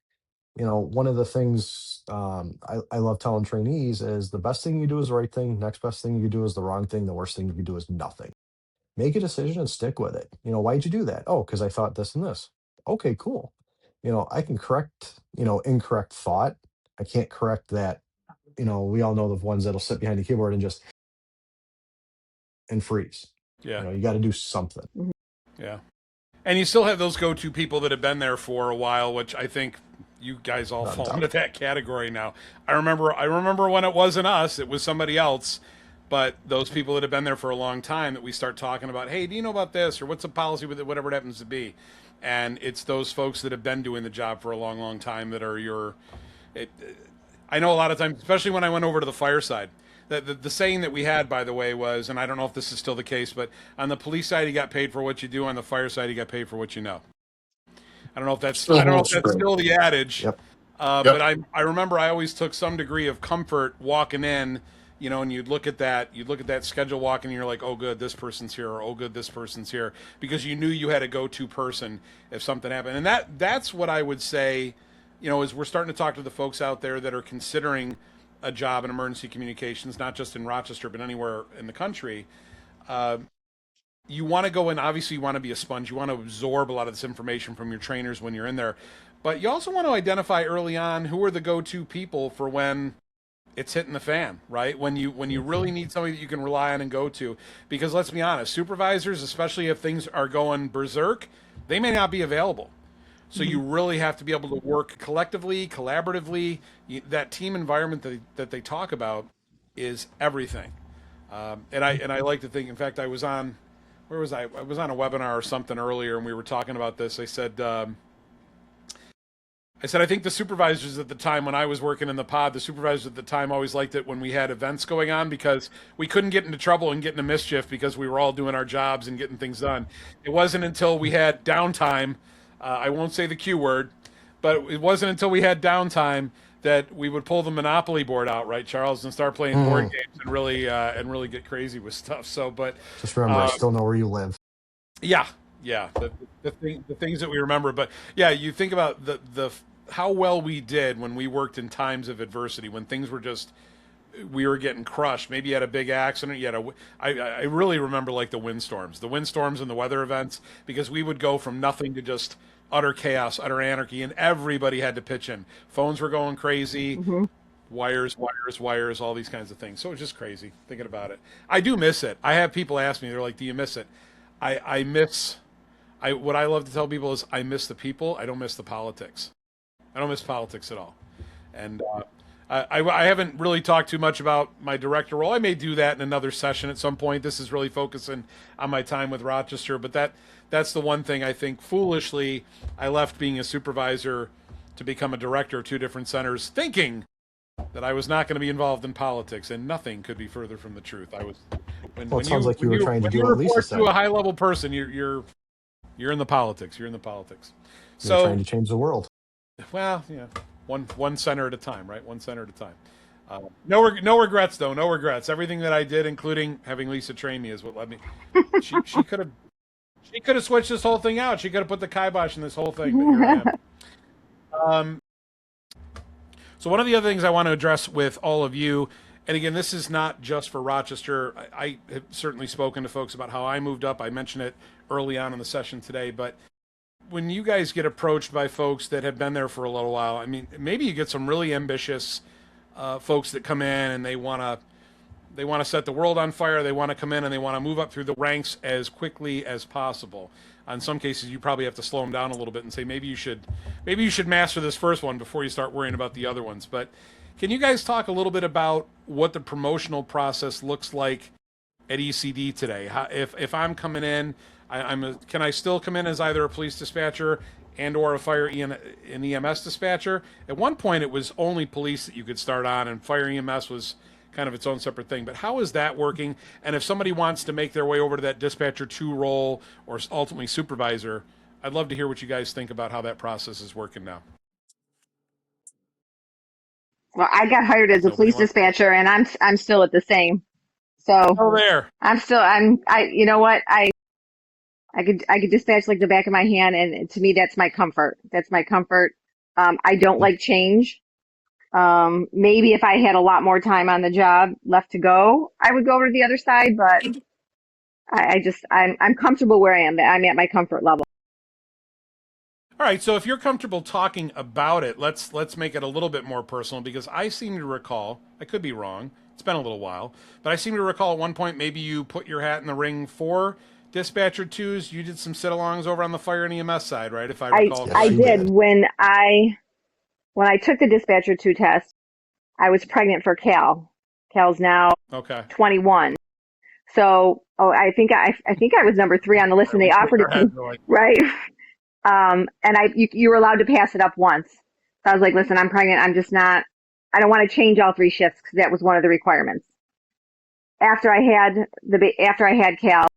One of the things I love telling trainees is the best thing you do is the right thing. Next best thing you do is the wrong thing. The worst thing you can do is nothing. Make a decision and stick with it. Why'd you do that? Oh, because I thought this and this. Okay, cool. I can correct, incorrect thought. I can't correct that. We all know the ones that'll sit behind the keyboard and just and freeze. Yeah. You got to do something. Mhm. Yeah. And you still have those go-to people that have been there for a while, which I think you guys all Without a fall doubt. into that category now. I remember when it wasn't us, it was somebody else, but those people that have been there for a long time that we start talking about, hey, do you know about this or what's the policy with it, whatever it happens to be. And it's those folks that have been doing the job for a long, long time that are it, I know a lot of times, especially when I went over to the fireside, the saying that we had, by the way, was, and I don't know if this is still the case, but on the police side, you got paid for what you do. On the fire side, you got paid for what you know. Still I don't know if holds that's true. still the adage, Yep. but Yep. I remember I always took some degree of comfort walking in, and you'd look at that schedule walking, and you're like, oh good, this person's here, or oh good, this person's here, because you knew you had a go-to person if something happened, and that's what I would say, as we're starting to talk to the folks out there that are considering a job in emergency communications, not just in Rochester but anywhere in the country. Uh, you want to go in, obviously you want to be a sponge, you want to absorb a lot of this information from your trainers when you're in there, but you also want to identify early on who are the go-to people for when it's hitting the fan, right? When you really Mhm. need somebody that you can rely on and go to, because let's be honest, supervisors, especially if things are going berserk, they may not be available. So you Mhm. really have to be able to work collectively, collaboratively. That team environment that they talk about is everything. And I like to think. In fact, I was on, where was I? I was on a webinar or something earlier, and we were talking about this. I said I think the supervisors at the time when I was working in the pod, the supervisors at the time always liked it when we had events going on because we couldn't get into trouble and get into mischief because we were all doing our jobs and getting things done. It wasn't until we had downtime. I won't say the Q word, but it wasn't until we had downtime that we would pull the Monopoly board out, right, Charles, and start playing board Mhm. games and really get crazy with stuff. So, but Just remember, I uh, still know where you live. yeah, yeah, the things that we remember. But yeah, you think about the how well we did when we worked in times of adversity, when things were just we were getting crushed. Maybe you had a big accident. I really remember like the windstorms and the weather events because we would go from nothing to just utter chaos, utter anarchy, and everybody had to pitch in. Phones were going crazy, Mhm. wires, all these kinds of things. So it was just crazy thinking about it. I do miss it. I have people ask me, they're like, "Do you miss it?" I miss. What I love to tell people is I miss the people. I don't miss the politics. I don't miss politics at all. And I haven't really talked too much about my director role. I may do that in another session at some point. This is really focusing on my time with Rochester, but that's the one thing I think foolishly I left being a supervisor to become a director of two different centers, thinking that I was not going to be involved in politics, and nothing could be further from the truth. I was Well, it sounds like you were trying to do what Lisa report to said. a high level person, you're in the politics. You're in the politics. You're trying So, to change the world. well, yeah, one center at a time, right? One center at a time. No regrets though. No regrets. Everything that I did, including having Lisa train me, is what led me. She could have switched this whole thing out. She could have put the kibosh in this whole thing. But here I am. So one of the other things I want to address with all of you, and again, this is not just for Rochester. I have certainly spoken to folks about how I moved up. I mentioned it early on in the session today, but when you guys get approached by folks that have been there for a little while, I mean, maybe you get some really ambitious folks that come in and they want to set the world on fire. They want to come in and they want to move up through the ranks as quickly as possible. In some cases, you probably have to slow them down a little bit and say maybe you should master this first one before you start worrying about the other ones. But can you guys talk a little bit about what the promotional process looks like at ECD today? If I'm coming in, can I still come in as either a police dispatcher and or a fire an EMS dispatcher? At one point, it was only police that you could start on, and fire EMS was kind of its own separate thing. But how is that working? And if somebody wants to make their way over to that dispatcher 2 role or ultimately supervisor, I'd love to hear what you guys think about how that process is working now. Well, I got hired as a police dispatcher, and I'm still at the same. So Oh, there. you know what, I could dispatch like the back of my hand, and to me that's my comfort. That's my comfort. I don't like change. Maybe if I had a lot more time on the job left to go, I would go over to the other side, but I'm comfortable where I am. I'm at my comfort level. All right, so if you're comfortable talking about it, let's make it a little bit more personal, because I seem to recall, I could be wrong, it's been a little while, but I seem to recall at one point maybe you put your hat in the ring for dispatcher 2s. You did some sit-alongs over on the fire and EMS side, right? If I recall I did. When I took the dispatcher 2 test, I was pregnant for Cal. Cal's now 21. So, I think I was number 3 on the list, and they offered it to me, right? And you were allowed to pass it up once. So I was like, listen, I'm pregnant. I don't want to change all 3 shifts, because that was one of the requirements. After I had Cal,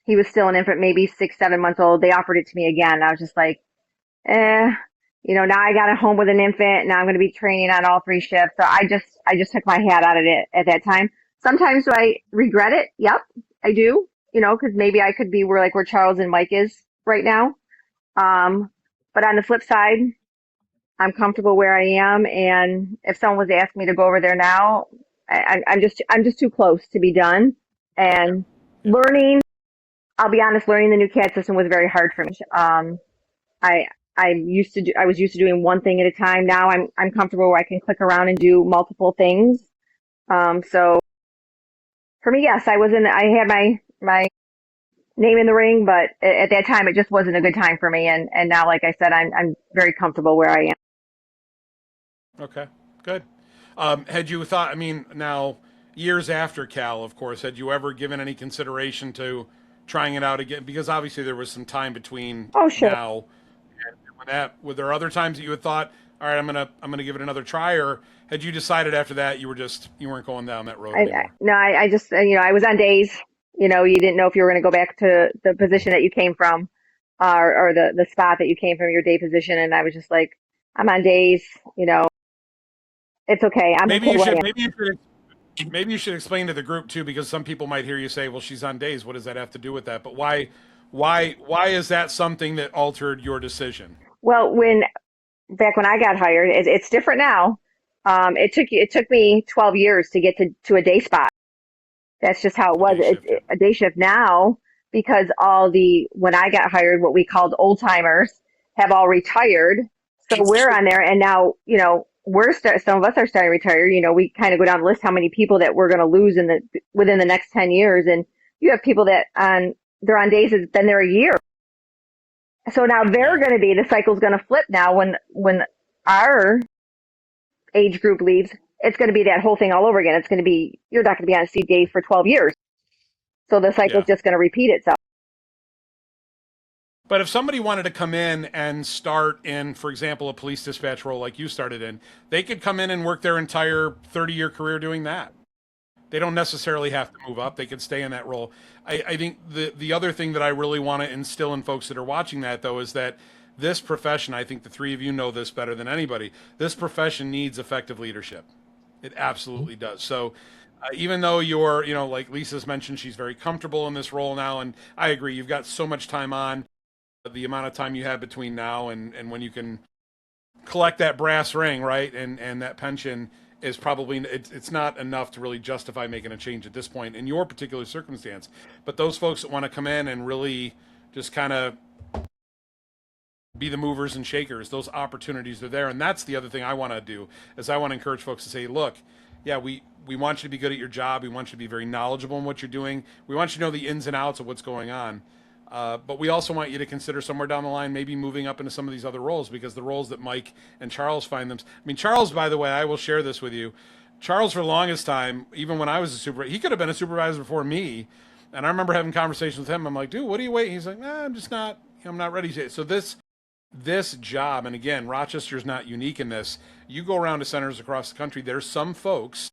he was still an infant, maybe 6-7 months old. They offered it to me again. I was just like, now I got a home with an infant. Now I'm going to be training on all 3 shifts. So I just took my hat out of it at that time. Sometimes do I regret it? Yep, I do. Because maybe I could be where Charles and Mike is right now. But on the flip side, I'm comfortable where I am. And if someone was asking me to go over there now, I'm just too close to be done. And learning, I'll be honest, learning the new CAD system was very hard for me. I was used to doing one thing at a time. Now I'm comfortable where I can click around and do multiple things. So for me, yes, I had my name in the ring, but at that time it just wasn't a good time for me. And now, like I said, I'm very comfortable where I am. Okay, good. Had you thought, now years after Cal, of course, had you ever given any consideration to trying it out again? Because obviously there was some time between now and that. Were there other times that you had thought, all right, I'm gonna give it another try, or had you decided after that you weren't going down that road anymore? I just I was on days. You didn't know if you were going to go back to the position that you came from, or the spot that you came from, your day position, and I was just like, I'm on days. It's okay. Maybe you should explain to the group too, because some people might hear you say, well, she's on days. What does that have to do with that? But why is that something that altered your decision? Well, back when I got hired, it's different now. It took me 12 years to get to a day spot. That's just how it was. It's a day shift now, because when I got hired, what we called old timers have all retired. So we're on there, and now, some of us are starting to retire. We kind of go down the list how many people that we're going to lose within the next 10 years. And you have people that they're on days that's been there a year. So now the cycle's going to flip now when our age group leaves, it's going to be that whole thing all over again. It's going to be, you're not going to be on CJ for 12 years. So the cycle's Yeah. just going to repeat itself. But if somebody wanted to come in and start in, for example, a police dispatch role like you started in, they could come in and work their entire 30-year career doing that. They don't necessarily have to move up. They could stay in that role. I think the other thing that I really want to instill in folks that are watching that, though, is that this profession, I think the three of you know this better than anybody, this profession needs effective leadership. It absolutely does. So even though you're, like Lisa's mentioned, she's very comfortable in this role now, and I agree, you've got so much time on, the amount of time you have between now and when you can collect that brass ring, right, and that pension is probably it's not enough to really justify making a change at this point in your particular circumstance. But those folks that want to come in and really just kind of be the movers and shakers, those opportunities are there. And that's the other thing I want to do is I want to encourage folks to say, look, yeah, we want you to be good at your job. We want you to be very knowledgeable in what you're doing. We want you to know the ins and outs of what's going on. But we also want you to consider somewhere down the line maybe moving up into some of these other roles, because the roles that Mike and Charles find them. I mean, Charles, by the way, I will share this with you. Charles, for the longest time, even when I was a supervisor, he could have been a supervisor before me. And I remember having conversations with him. I'm like, dude, what are you waiting? He's like, I'm just not, I'm not ready to. So this job, and again, Rochester's not unique in this. You go around to centers across the country, there's some folks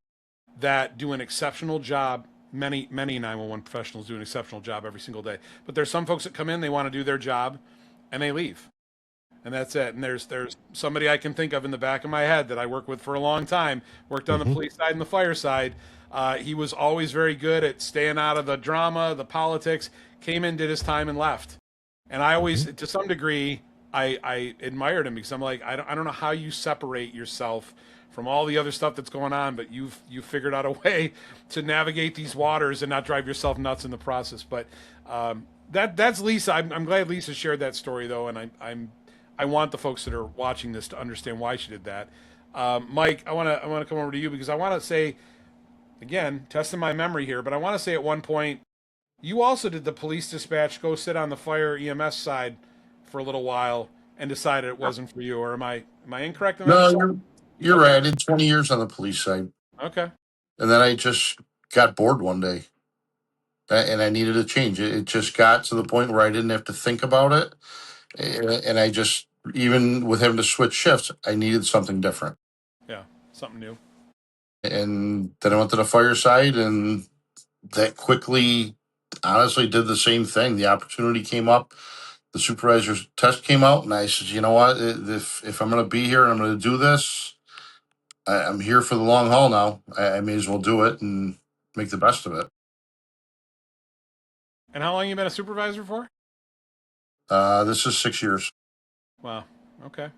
that do an exceptional job. Many 911 professionals do an exceptional job every single day. But there's some folks that come in, they want to do their job, and they leave. And that's it. And there's somebody I can think of in the back of my head that I worked with for a long time, worked on the police side and the fire side. He was always very good at staying out of the drama, the politics, came in, did his time, and left. And I always, to some degree, I admired him, because I'm like, I don't know how you separate yourself from all the other stuff that's going on, but you've figured out a way to navigate these waters and not drive yourself nuts in the process. But that's Lisa. I'm glad Lisa shared that story, though, and I want the folks that are watching this to understand why she did that. Mike, I want to come over to you, because I want to say, again, testing my memory here, but I want to say at one point you also did the police dispatch, go sit on the fire EMS side for a little while, and decided it wasn't for you. Or am I incorrect in that? No, you're Okay. right. I did 20 years on the police side, Okay. and then I just got bored one day, and I needed a change. It just got to the point where I didn't have to think about it, and I just, even with having to switch shifts, I needed something different. Yeah. Something new. And then I went to the fire side, and that quickly, honestly, did the same thing. The opportunity came up, the supervisor's test came out, and I said, you know what? If I'm going to be here and I'm going to do this, I'm here for the long haul now. I may as well do it and make the best of it. And how long you been a supervisor for? This is 6 years. Wow. Okay.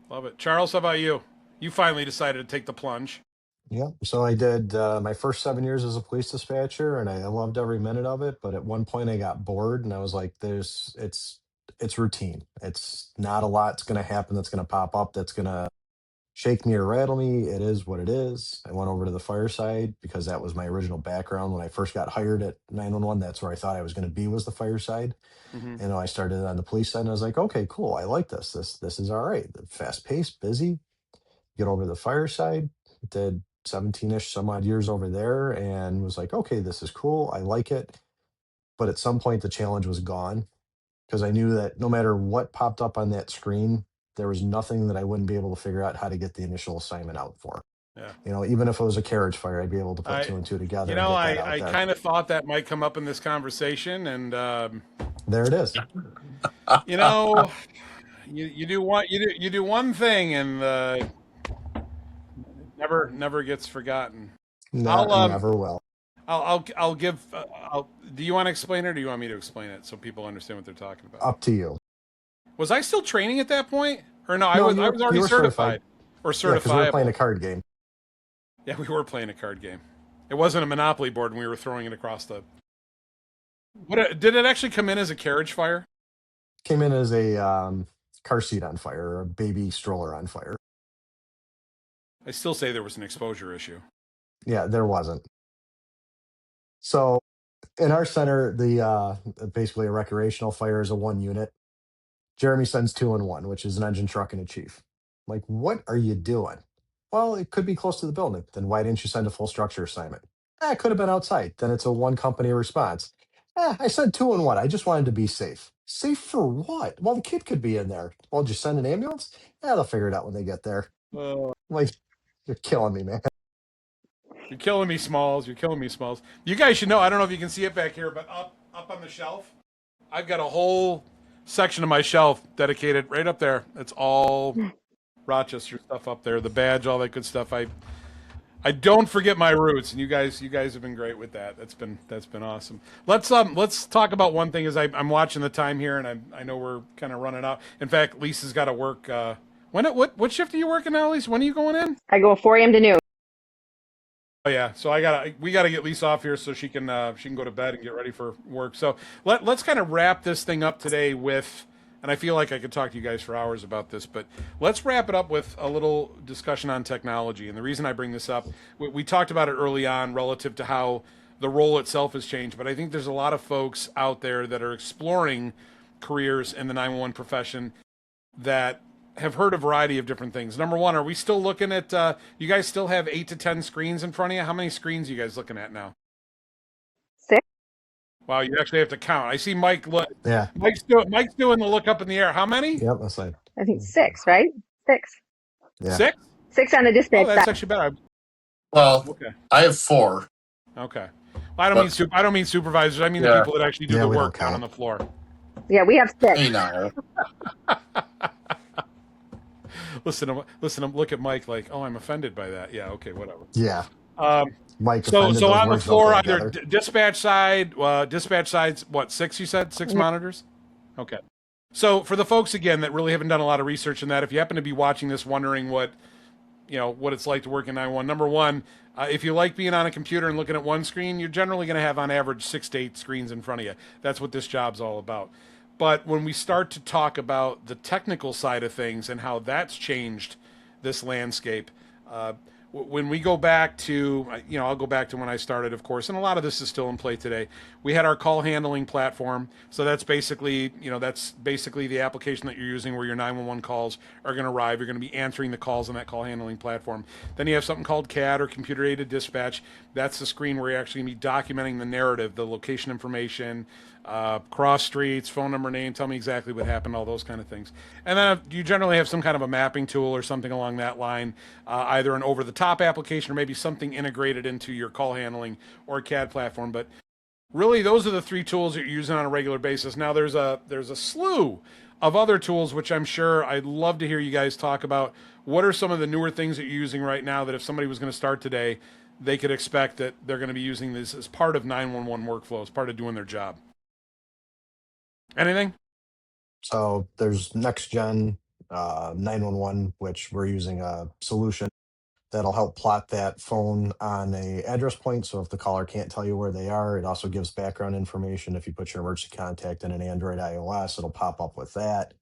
Love it. Charles, how about you? You finally decided to take the plunge. Yeah. So I did my first 7 years as a police dispatcher, and I loved every minute of it. But at one point, I got bored, and I was like, it's routine. It's not a lot's going to happen that's going to pop up that's going to shake me or rattle me. It is what it is. I went over to the fireside because that was my original background. When I first got hired at 911, that's where I thought I was going to be, was the fireside. Mm-hmm. And I started on the police side, and I was like, okay, cool. I like this. This is all right. Fast paced, busy. Get over to the fireside. Did 17-ish some odd years over there, and was like, okay, this is cool. I like it. But at some point, the challenge was gone, because I knew that no matter what popped up on that screen, there was nothing that I wouldn't be able to figure out how to get the initial assignment out for. Yeah. Even if it was a carriage fire, I'd be able to put two and two together and get that out I there. kind of thought that might come up in this conversation, and There it is. you know, you do one thing, and never gets forgotten. Never will. I'll give. Do you want to explain it, or do you want me to explain it so people understand what they're talking about? Up to you. Was I still training at that point, or no? No, I was already you were certified or Yeah, because we were playing certifiable. a card game. Yeah, we were playing a card game. It wasn't a Monopoly board, and we were throwing it across the. Did it actually come in as a carriage fire? Came in as a car seat on fire, or a baby stroller on fire. I still say there was an exposure issue. Yeah, there wasn't. So in our center, the basically a recreational fire is a one unit. Jeremy sends two and one, which is an engine, truck, and a chief. Like, what are you doing? Well, it could be close to the building. Then why didn't you send a full structure assignment? It could have been outside. Then it's a one company response. I said two and one. I just wanted to be safe. Safe for what? Well, the kid could be in there. Well, just send an ambulance? They'll figure it out when they get there. Like, you're killing me, man. You're killing me, Smalls. You're killing me, Smalls. You guys should know. I don't know if you can see it back here, but up on the shelf, I've got a whole section of my shelf dedicated right up there. It's all Rochester stuff up there. The badge, all that good stuff. I don't forget my roots, and you guys have been great with that. That's been awesome. Let's talk about one thing. As I'm watching the time here, and I know we're kind of running out. In fact, Lisa's got to work. What shift are you working now, Lisa? When are you going in? I go 4 a.m. to noon. Oh yeah, so we gotta get Lisa off here so she can go to bed and get ready for work. So let's kind of wrap this thing up today with, and I feel like I could talk to you guys for hours about this, but let's wrap it up with a little discussion on technology. And the reason I bring this up, we talked about it early on relative to how the role itself has changed, but I think there's a lot of folks out there that are exploring careers in the 911 profession that have heard a variety of different things. Number one, are we still looking at, you guys still have 8 to 10 screens in front of you? How many screens are you guys looking at now? 6. Wow, you actually have to count. I see Mike. Yeah. Mike's doing the look up in the air. How many? Yep. That's like, I think 6, right? 6. yeah. 6? 6 on the Oh, dispatch that's side. actually better. Well, Okay. I have 4. Okay. Well, I don't mean supervisors. I mean the Yeah. people that actually do Yeah, the we don't work down count. on the floor. Yeah, we have 6. Hey now. Listen. Look at Mike like, oh, I'm offended by that. Yeah. Okay. Whatever. Yeah. Um, Mike so offended, so those on the words don't floor, go either together. dispatch side's what, 6? You said 6 monitors. Okay. So for the folks again that really haven't done a lot of research in that, if you happen to be watching this, wondering what it's like to work in 911. Number one, if you like being on a computer and looking at one screen, you're generally going to have on average 6 to 8 screens in front of you. That's what this job's all about. But when we start to talk about the technical side of things and how that's changed this landscape, when we go back to, I'll go back to when I started, of course, and a lot of this is still in play today. We had our call handling platform. So that's basically, the application that you're using where your 911 calls are going to arrive. You're going to be answering the calls on that call handling platform. Then you have something called CAD, or computer aided dispatch. That's the screen where you're actually going to be documenting the narrative, the location information, cross streets, phone number, name, tell me exactly what happened, all those kind of things. And then you generally have some kind of a mapping tool or something along that line, either an over-the-top application or maybe something integrated into your call handling or CAD platform. But really, those are the 3 tools that you're using on a regular basis. Now, there's a slew of other tools, which I'm sure I'd love to hear you guys talk about. What are some of the newer things that you're using right now that if somebody was going to start today, they could expect that they're going to be using this as part of 911 workflow, as part of doing their job? Anything? So there's next gen 911, which we're using a solution that'll help plot that phone on a address point. So if the caller can't tell you where they are, it also gives background information. If you put your emergency contact in an Android iOS, it'll pop up with that.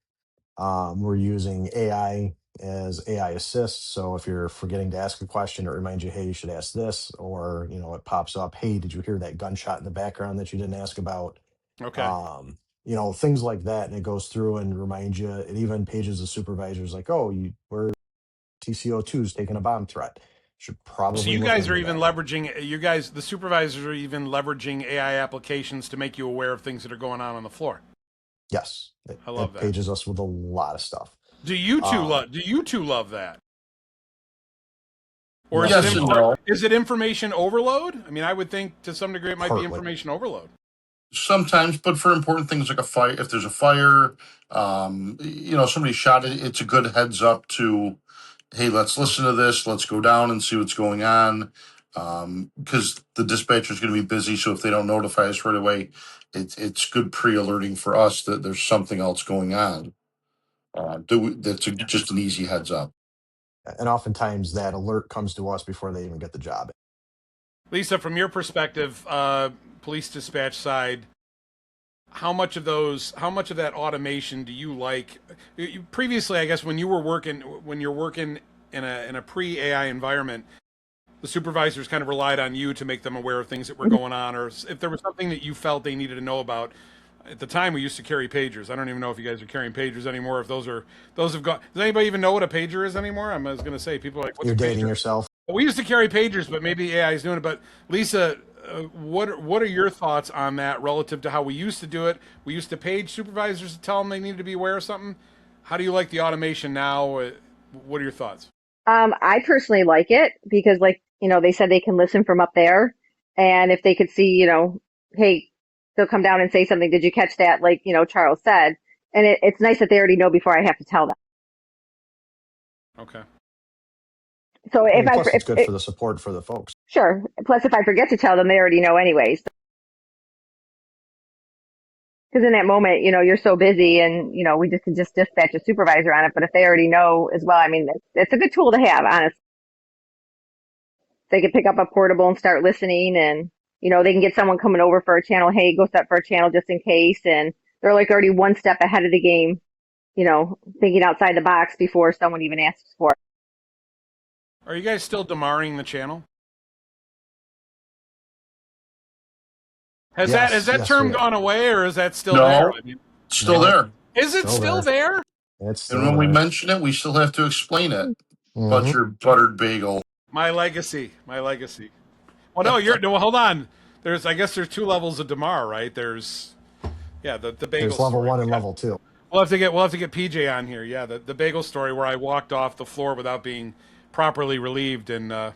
We're using AI as AI assist. So if you're forgetting to ask a question, it reminds you, hey, you should ask this, or it pops up, hey, did you hear that gunshot in the background that you didn't ask about? Okay. Things like that, and it goes through and reminds you. It even pages the supervisors like, oh, we're TCO2 is taking a bomb threat. Should So probably you look guys are into even that. leveraging, the supervisors are even leveraging AI applications to make you aware of things that are going on the floor. Yes, it, I love it that. pages us with a lot of stuff. Do you two love that? Or is Yes and no. is it information overload? I mean, I would think to some degree it might be Partly. information overload. Sometimes, but for important things like a fire, if there's a fire, somebody shot it, it's a good heads up to, hey, let's listen to this, let's go down and see what's going on. Because the dispatcher is going to be busy, so if they don't notify us right away, it's good pre-alerting for us that there's something else going on. Just an easy heads up. And oftentimes that alert comes to us before they even get the job. Lisa, from your perspective, police dispatch side, how much of that automation do you like? Previously, I guess when you're working in a pre-AI environment, the supervisors kind of relied on you to make them aware of things that were going on, or if there was something that you felt they needed to know about. At the time, we used to carry pagers. I don't even know if you guys are carrying pagers anymore. If those have gone. Does anybody even know what a pager is anymore? I was going to say, people are like, "What's You're a dating pager?" yourself. We used to carry pagers, but maybe AI is doing it. But Lisa, what are your thoughts on that relative to how we used to do it? We used to page supervisors to tell them they needed to be aware of something. How do you like the automation now? What are your thoughts? I personally like it because, like, they said they can listen from up there. And if they could see, hey, they'll come down and say something. Did you catch that? Like, Charles said. And it's nice that they already know before I have to tell them. Okay. So if And plus, it's good for the support for the folks. sure. Plus, if I forget to tell them, they already know anyways. Because in that moment, you're so busy and, we just can just dispatch a supervisor on it. But if they already know as well, I mean, it's a good tool to have, honestly. They can pick up a portable and start listening and, they can get someone coming over for a channel. Hey, go set for a channel just in case. And they're like already one step ahead of the game, thinking outside the box before someone even asks for it. Are you guys still demarring the channel? Has that term gone away, or is that still there? I mean, still there. Is it still there? It's still and when there. we mention it, we still have to explain it. Mm-hmm. Buttered bagel. My legacy. Well, no, hold on. I guess there's two levels of Damar, right? There's the bagel. There's level 1 and level 2. We'll have to get PJ on here. Yeah, the bagel story where I walked off the floor without being properly relieved, and the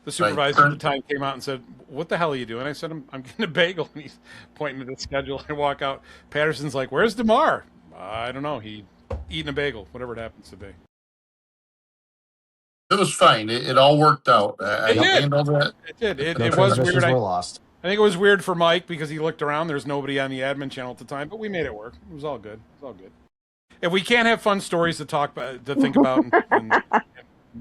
supervisor at the time came out and said, "What the hell are you doing?" I said, "I'm getting a bagel." And he's pointing to the schedule. I walk out. Patterson's like, "Where's Damar?" I don't know. He eating a bagel, whatever it happens to be. It was fine. It all worked out. It did. Handled it. It did. It No was weird. transmissions were lost. I think it was weird for Mike because he looked around. There's nobody on the admin channel at the time, but we made it work. It was all good. If we can't have fun stories to think about, and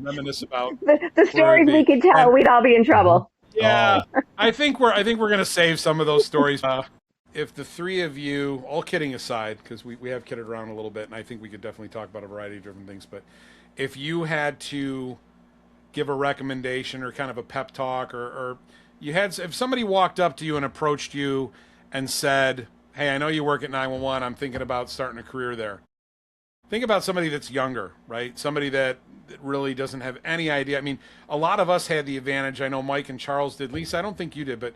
reminisce about the stories we could tell, we'd all be in trouble. Yeah, I think we're gonna save some of those stories. If the three of you, all kidding aside, because we have kidded around a little bit, and I think we could definitely talk about a variety of different things, but if you had to give a recommendation or kind of a pep talk, or if somebody walked up to you and approached you and said, "Hey, I know you work at 911. I'm thinking about starting a career there." Think about somebody that's younger, right? Somebody that really doesn't have any idea. I mean, a lot of us had the advantage. I know Mike and Charles did. Lisa, I don't think you did, but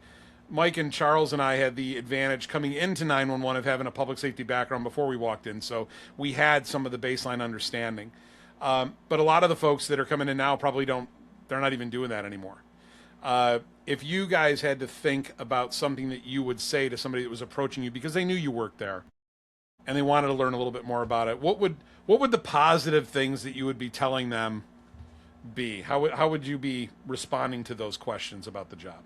Mike and Charles and I had the advantage coming into 911 of having a public safety background before we walked in. So we had some of the baseline understanding. But a lot of the folks that are coming in now probably they're not even doing that anymore. If you guys had to think about something that you would say to somebody that was approaching you because they knew you worked there and they wanted to learn a little bit more about it, what would the positive things that you would be telling them be? How would you be responding to those questions about the job?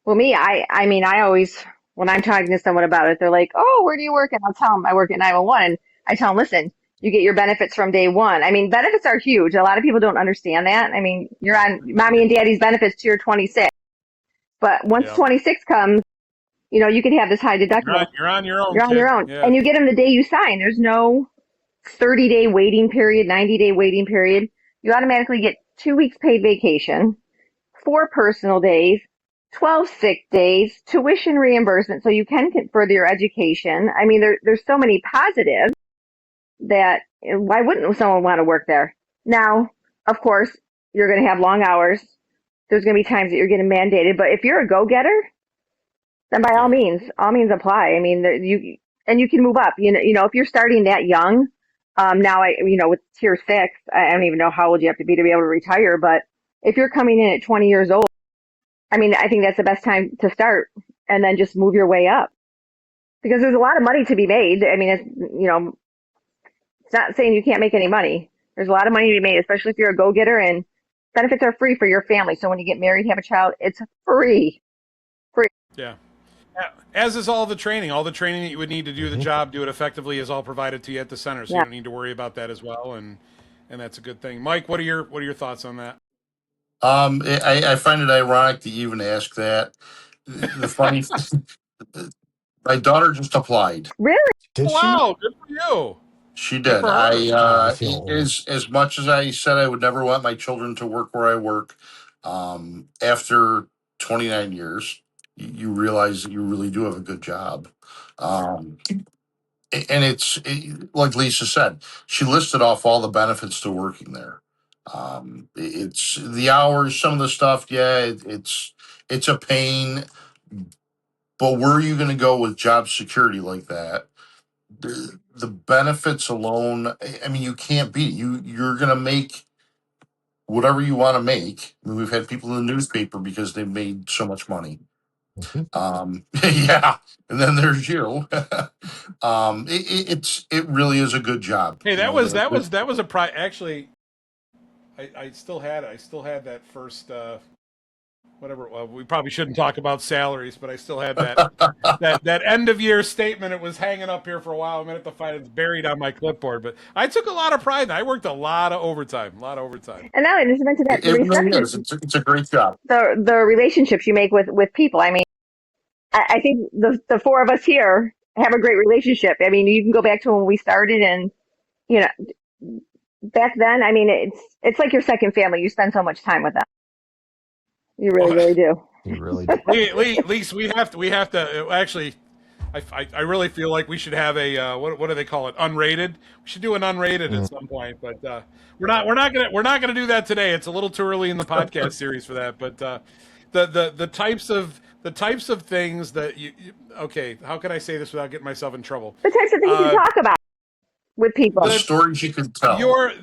Well, me, I mean, I always, when I'm talking to someone about it, they're like, "Oh, where do you work?" And I'll tell them I work at 911. And I tell them, listen, you get your benefits from day one. I mean, benefits are huge. A lot of people don't understand that. I mean, you're on mommy and daddy's benefits to your 26. But once 26 comes, you can have this high deductible. You're on your own. You're on your own. Yeah. And you get them the day you sign. There's no 30-day waiting period, 90-day waiting period. You automatically get 2 weeks paid vacation, 4 personal days, 12 sick days, tuition reimbursement, so you can further your education. I mean, there's so many positives that why wouldn't someone want to work there? Now, of course, you're going to have long hours. There's going to be times that you're getting mandated, but if you're a go-getter, then by all means apply. I mean, you can move up. If you're starting that young, now with tier 6, I don't even know how old you have to be able to retire, but if you're coming in at 20 years old, I mean, I think that's the best time to start and then just move your way up because there's a lot of money to be made. I mean, it's not saying you can't make any money. There's a lot of money to be made, especially if you're a go-getter, and benefits are free for your family. So when you get married, have a child, it's free. Yeah. As is all the training that you would need to do the job, do it effectively, is all provided to you at the center. So you don't need to worry about that as well. And that's a good thing. Mike, what are your thoughts on that? I find it ironic to even ask that. The funny, my daughter just applied. Really? Did she? Wow, good for you. She did. I feel old. As much as I said I would never want my children to work where I work, after 29 years, you realize that you really do have a good job. Um, and like Lisa said, she listed off all the benefits to working there. It's the hours, some of the stuff. Yeah, it's a pain, but where are you going to go with job security like that? The benefits alone, I mean, you can't beat it. You're going to make whatever you want to make. I mean, we've had people in the newspaper because they made so much money. Mhm. Yeah, and then there's you. It really is a good job. Hey, You that know, was a actually. I still had that first whatever. Well, we probably shouldn't talk about salaries, but I still had that end of year statement. It was hanging up here for a while. I'm gonna have to find it. It's buried on my clipboard. But I took a lot of pride. I worked a lot of overtime. And now, in addition to that, it really is. It's a great job. the relationships you make with people. I mean, I think the four of us here have a great relationship. I mean, you can go back to when we started, and you know, back then, I mean, it's like your second family. You spend so much time with them. You really, Well, really do. You really do. Lise, we have to actually. I really feel like we should have a what do they call it, unrated. We should do an unrated at Mm. some point, but we're not gonna do that today. It's a little too early in the podcast series for that. But the types of things that okay, how can I say this without getting myself in trouble? The types of things you Uh, talk about with people. The the stories you can tell.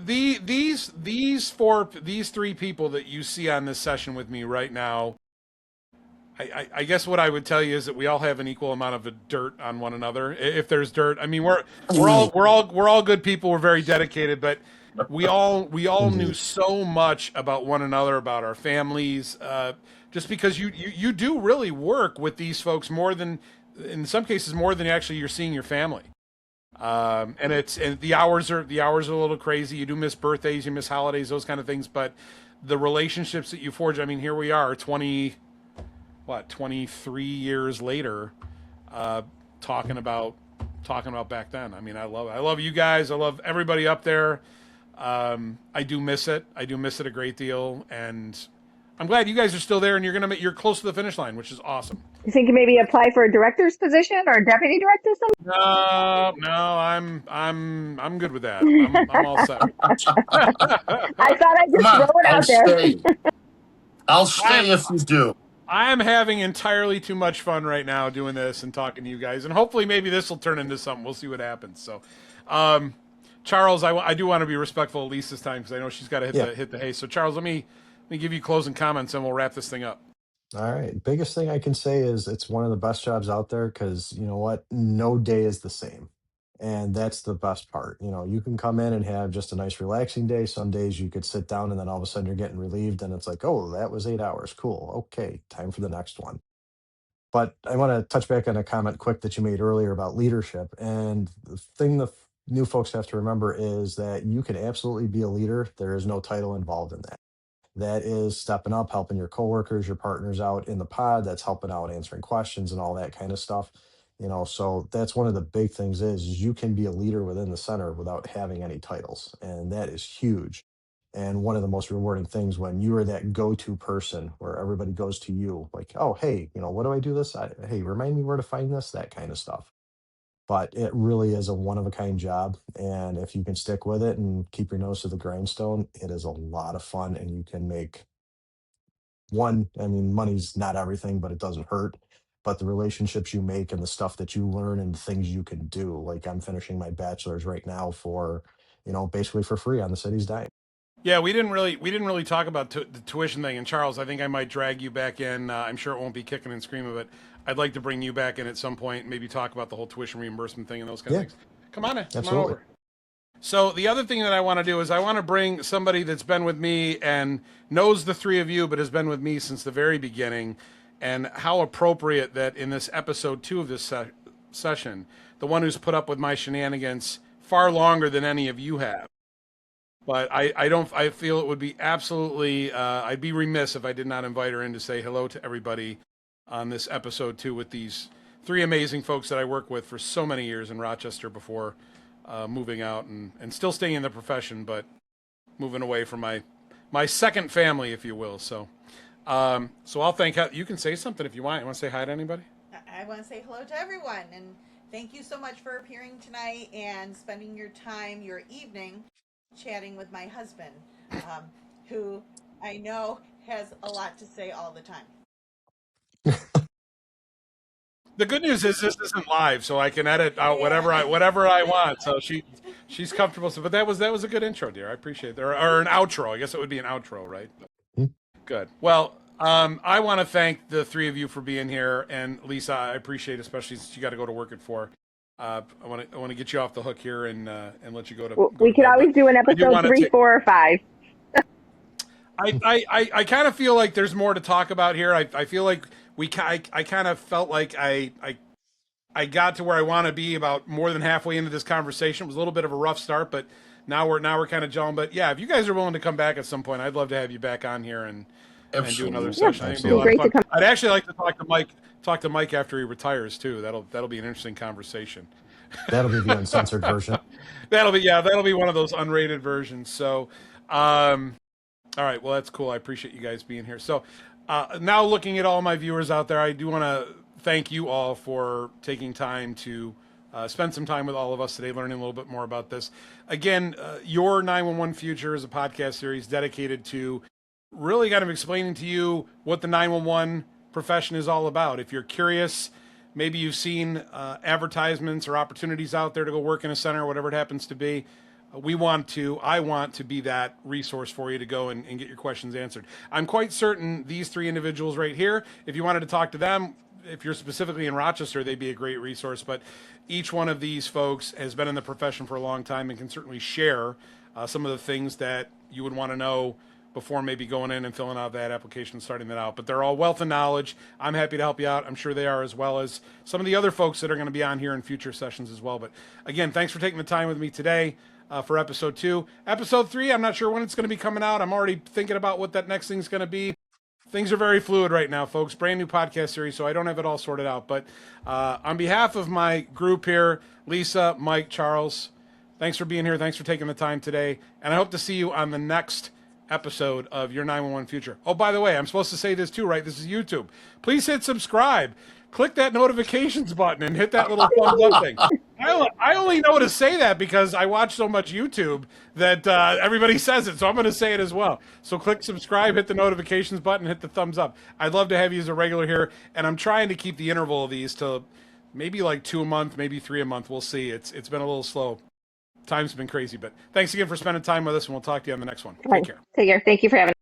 these three people that you see on this session with me right now, I guess what I would tell you is that we all have an equal amount of dirt on one another. If there's dirt, I mean, we're all good people. We're very dedicated, but we all knew Indeed. so much about one another, about our families, just because you do really work with these folks more than, in some cases, more than actually you're seeing your family. And the hours are a little crazy. You do miss birthdays, you miss holidays, those kind of things, but the relationships that you forge. I mean, here we are, 23 years later, uh, talking about back then. I mean, I love you guys. I love everybody up there. I do miss it. I do miss it a great deal, and I'm glad you guys are still there and you're close to the finish line, which is awesome. You think you maybe apply for a director's position or a deputy director? No, no, I'm good with that. I'm all set. I thought I'd Come just throw on, it I'll out there. stay. I'll I'm stay if you do. I'm having entirely too much fun right now doing this and talking to you guys, and hopefully maybe this will turn into something. We'll see what happens. So, um, Charles, I do want to be respectful of Lisa's time because I know she's got to Yeah. hit the hay. So, Charles, let me give you closing comments and we'll wrap this thing up. All right. Biggest thing I can say is it's one of the best jobs out there because you know what? No day is the same. And that's the best part. You know, you can come in and have just a nice relaxing day. Some days you could sit down and then all of a sudden you're getting relieved and it's like, oh, that was 8 hours. Cool. Okay. Time for the next one. But I want to touch back on a comment quick that you made earlier about leadership. And the thing new folks have to remember is that you can absolutely be a leader. There is no title involved in that. That is stepping up, helping your coworkers, your partners out in the pod. That's helping out, answering questions and all that kind of stuff. You know, so that's one of the big things is you can be a leader within the center without having any titles. And that is huge. And one of the most rewarding things when you are that go-to person where everybody goes to you, like, oh, hey, you know, what do I do this? Hey, remind me where to find this, that kind of stuff. But it really is a one of a kind job. And if you can stick with it and keep your nose to the grindstone, it is a lot of fun and you can make I mean, money's not everything, but it doesn't hurt. But the relationships you make and the stuff that you learn and things you can do, like I'm finishing my bachelor's right now for, you know, basically for free on the city's dime. Yeah, we didn't really talk about the tuition thing. And Charles, I think I might drag you back in. I'm sure it won't be kicking and screaming, but I'd like to bring you back in at some point. Maybe talk about the whole tuition reimbursement thing and those kind of Yeah, things. Come on absolutely. over. So the other thing that I want to do is I want to bring somebody that's been with me and knows the three of you, but has been with me since the very beginning. And how appropriate that in this episode 2 of this session, the one who's put up with my shenanigans far longer than any of you have. But I feel it would be absolutely, I'd be remiss if I did not invite her in to say hello to everybody on this episode 2 with these three amazing folks that I worked with for so many years in Rochester before moving out and still staying in the profession, but moving away from my second family, if you will. So So I'll thank you. Can say something if you want. You want to say hi to anybody? I want to say hello to everyone and thank you so much for appearing tonight and spending your time, your evening, chatting with my husband, who I know has a lot to say all the time. The good news is this isn't live, so I can edit out whatever I want. So she's comfortable. So, but that was a good intro, dear. I appreciate it. Or an outro. I guess it would be an outro, right? Good. Well, I want to thank the three of you for being here, and Lisa, I appreciate it, especially since you got to go to work at 4. I want to get you off the hook here and let you go to. Well, we could always do an episode 3, 4, or 5. I kind of feel like there's more to talk about here. I feel like I kind of felt like I got to where I want to be about more than halfway into this conversation. It was a little bit of a rough start, but now we're kind of gelling. But yeah, if you guys are willing to come back at some point, I'd love to have you back on here and do another session. I think it'd be a lot of fun. I'd actually like to talk to Mike after he retires too. That'll be an interesting conversation. That'll be the uncensored version. That'll be one of those unrated versions. So, all right, well that's cool. I appreciate you guys being here. So, now looking at all my viewers out there, I do want to thank you all for taking time to spend some time with all of us today, learning a little bit more about this. Again, Your 911 Future is a podcast series dedicated to really kind of explaining to you what the 911 profession is all about. If you're curious, maybe you've seen advertisements or opportunities out there to go work in a center or whatever it happens to be. I want to be that resource for you to go and get your questions answered. I'm quite certain these 3 individuals right here, if you wanted to talk to them, if you're specifically in Rochester, they'd be a great resource. But each one of these folks has been in the profession for a long time and can certainly share some of the things that you would want to know before maybe going in and filling out that application and starting that out. But they're all wealth of knowledge. I'm happy to help you out. I'm sure they are, as well as some of the other folks that are going to be on here in future sessions as well. But again, thanks for taking the time with me today for episode 2. Episode 3, I'm not sure when it's going to be coming out. I'm already thinking about what that next thing's going to be. Things are very fluid right now, folks. Brand new podcast series, so I don't have it all sorted out. But on behalf of my group here, Lisa, Mike, Charles, thanks for being here. Thanks for taking the time today. And I hope to see you on the next episode of Your 911 Future. Oh, by the way, I'm supposed to say this too, right? This is YouTube. Please hit subscribe. Click that notifications button and hit that little thumbs up thing. I only know to say that because I watch so much YouTube that everybody says it, so I'm going to say it as well. So click subscribe, hit the notifications button, hit the thumbs up. I'd love to have you as a regular here, and I'm trying to keep the interval of these to maybe like 2 a month, maybe 3 a month. We'll see. It's been a little slow. Time's been crazy, but thanks again for spending time with us, and we'll talk to you on the next one. Take care. Take care. Thank you for having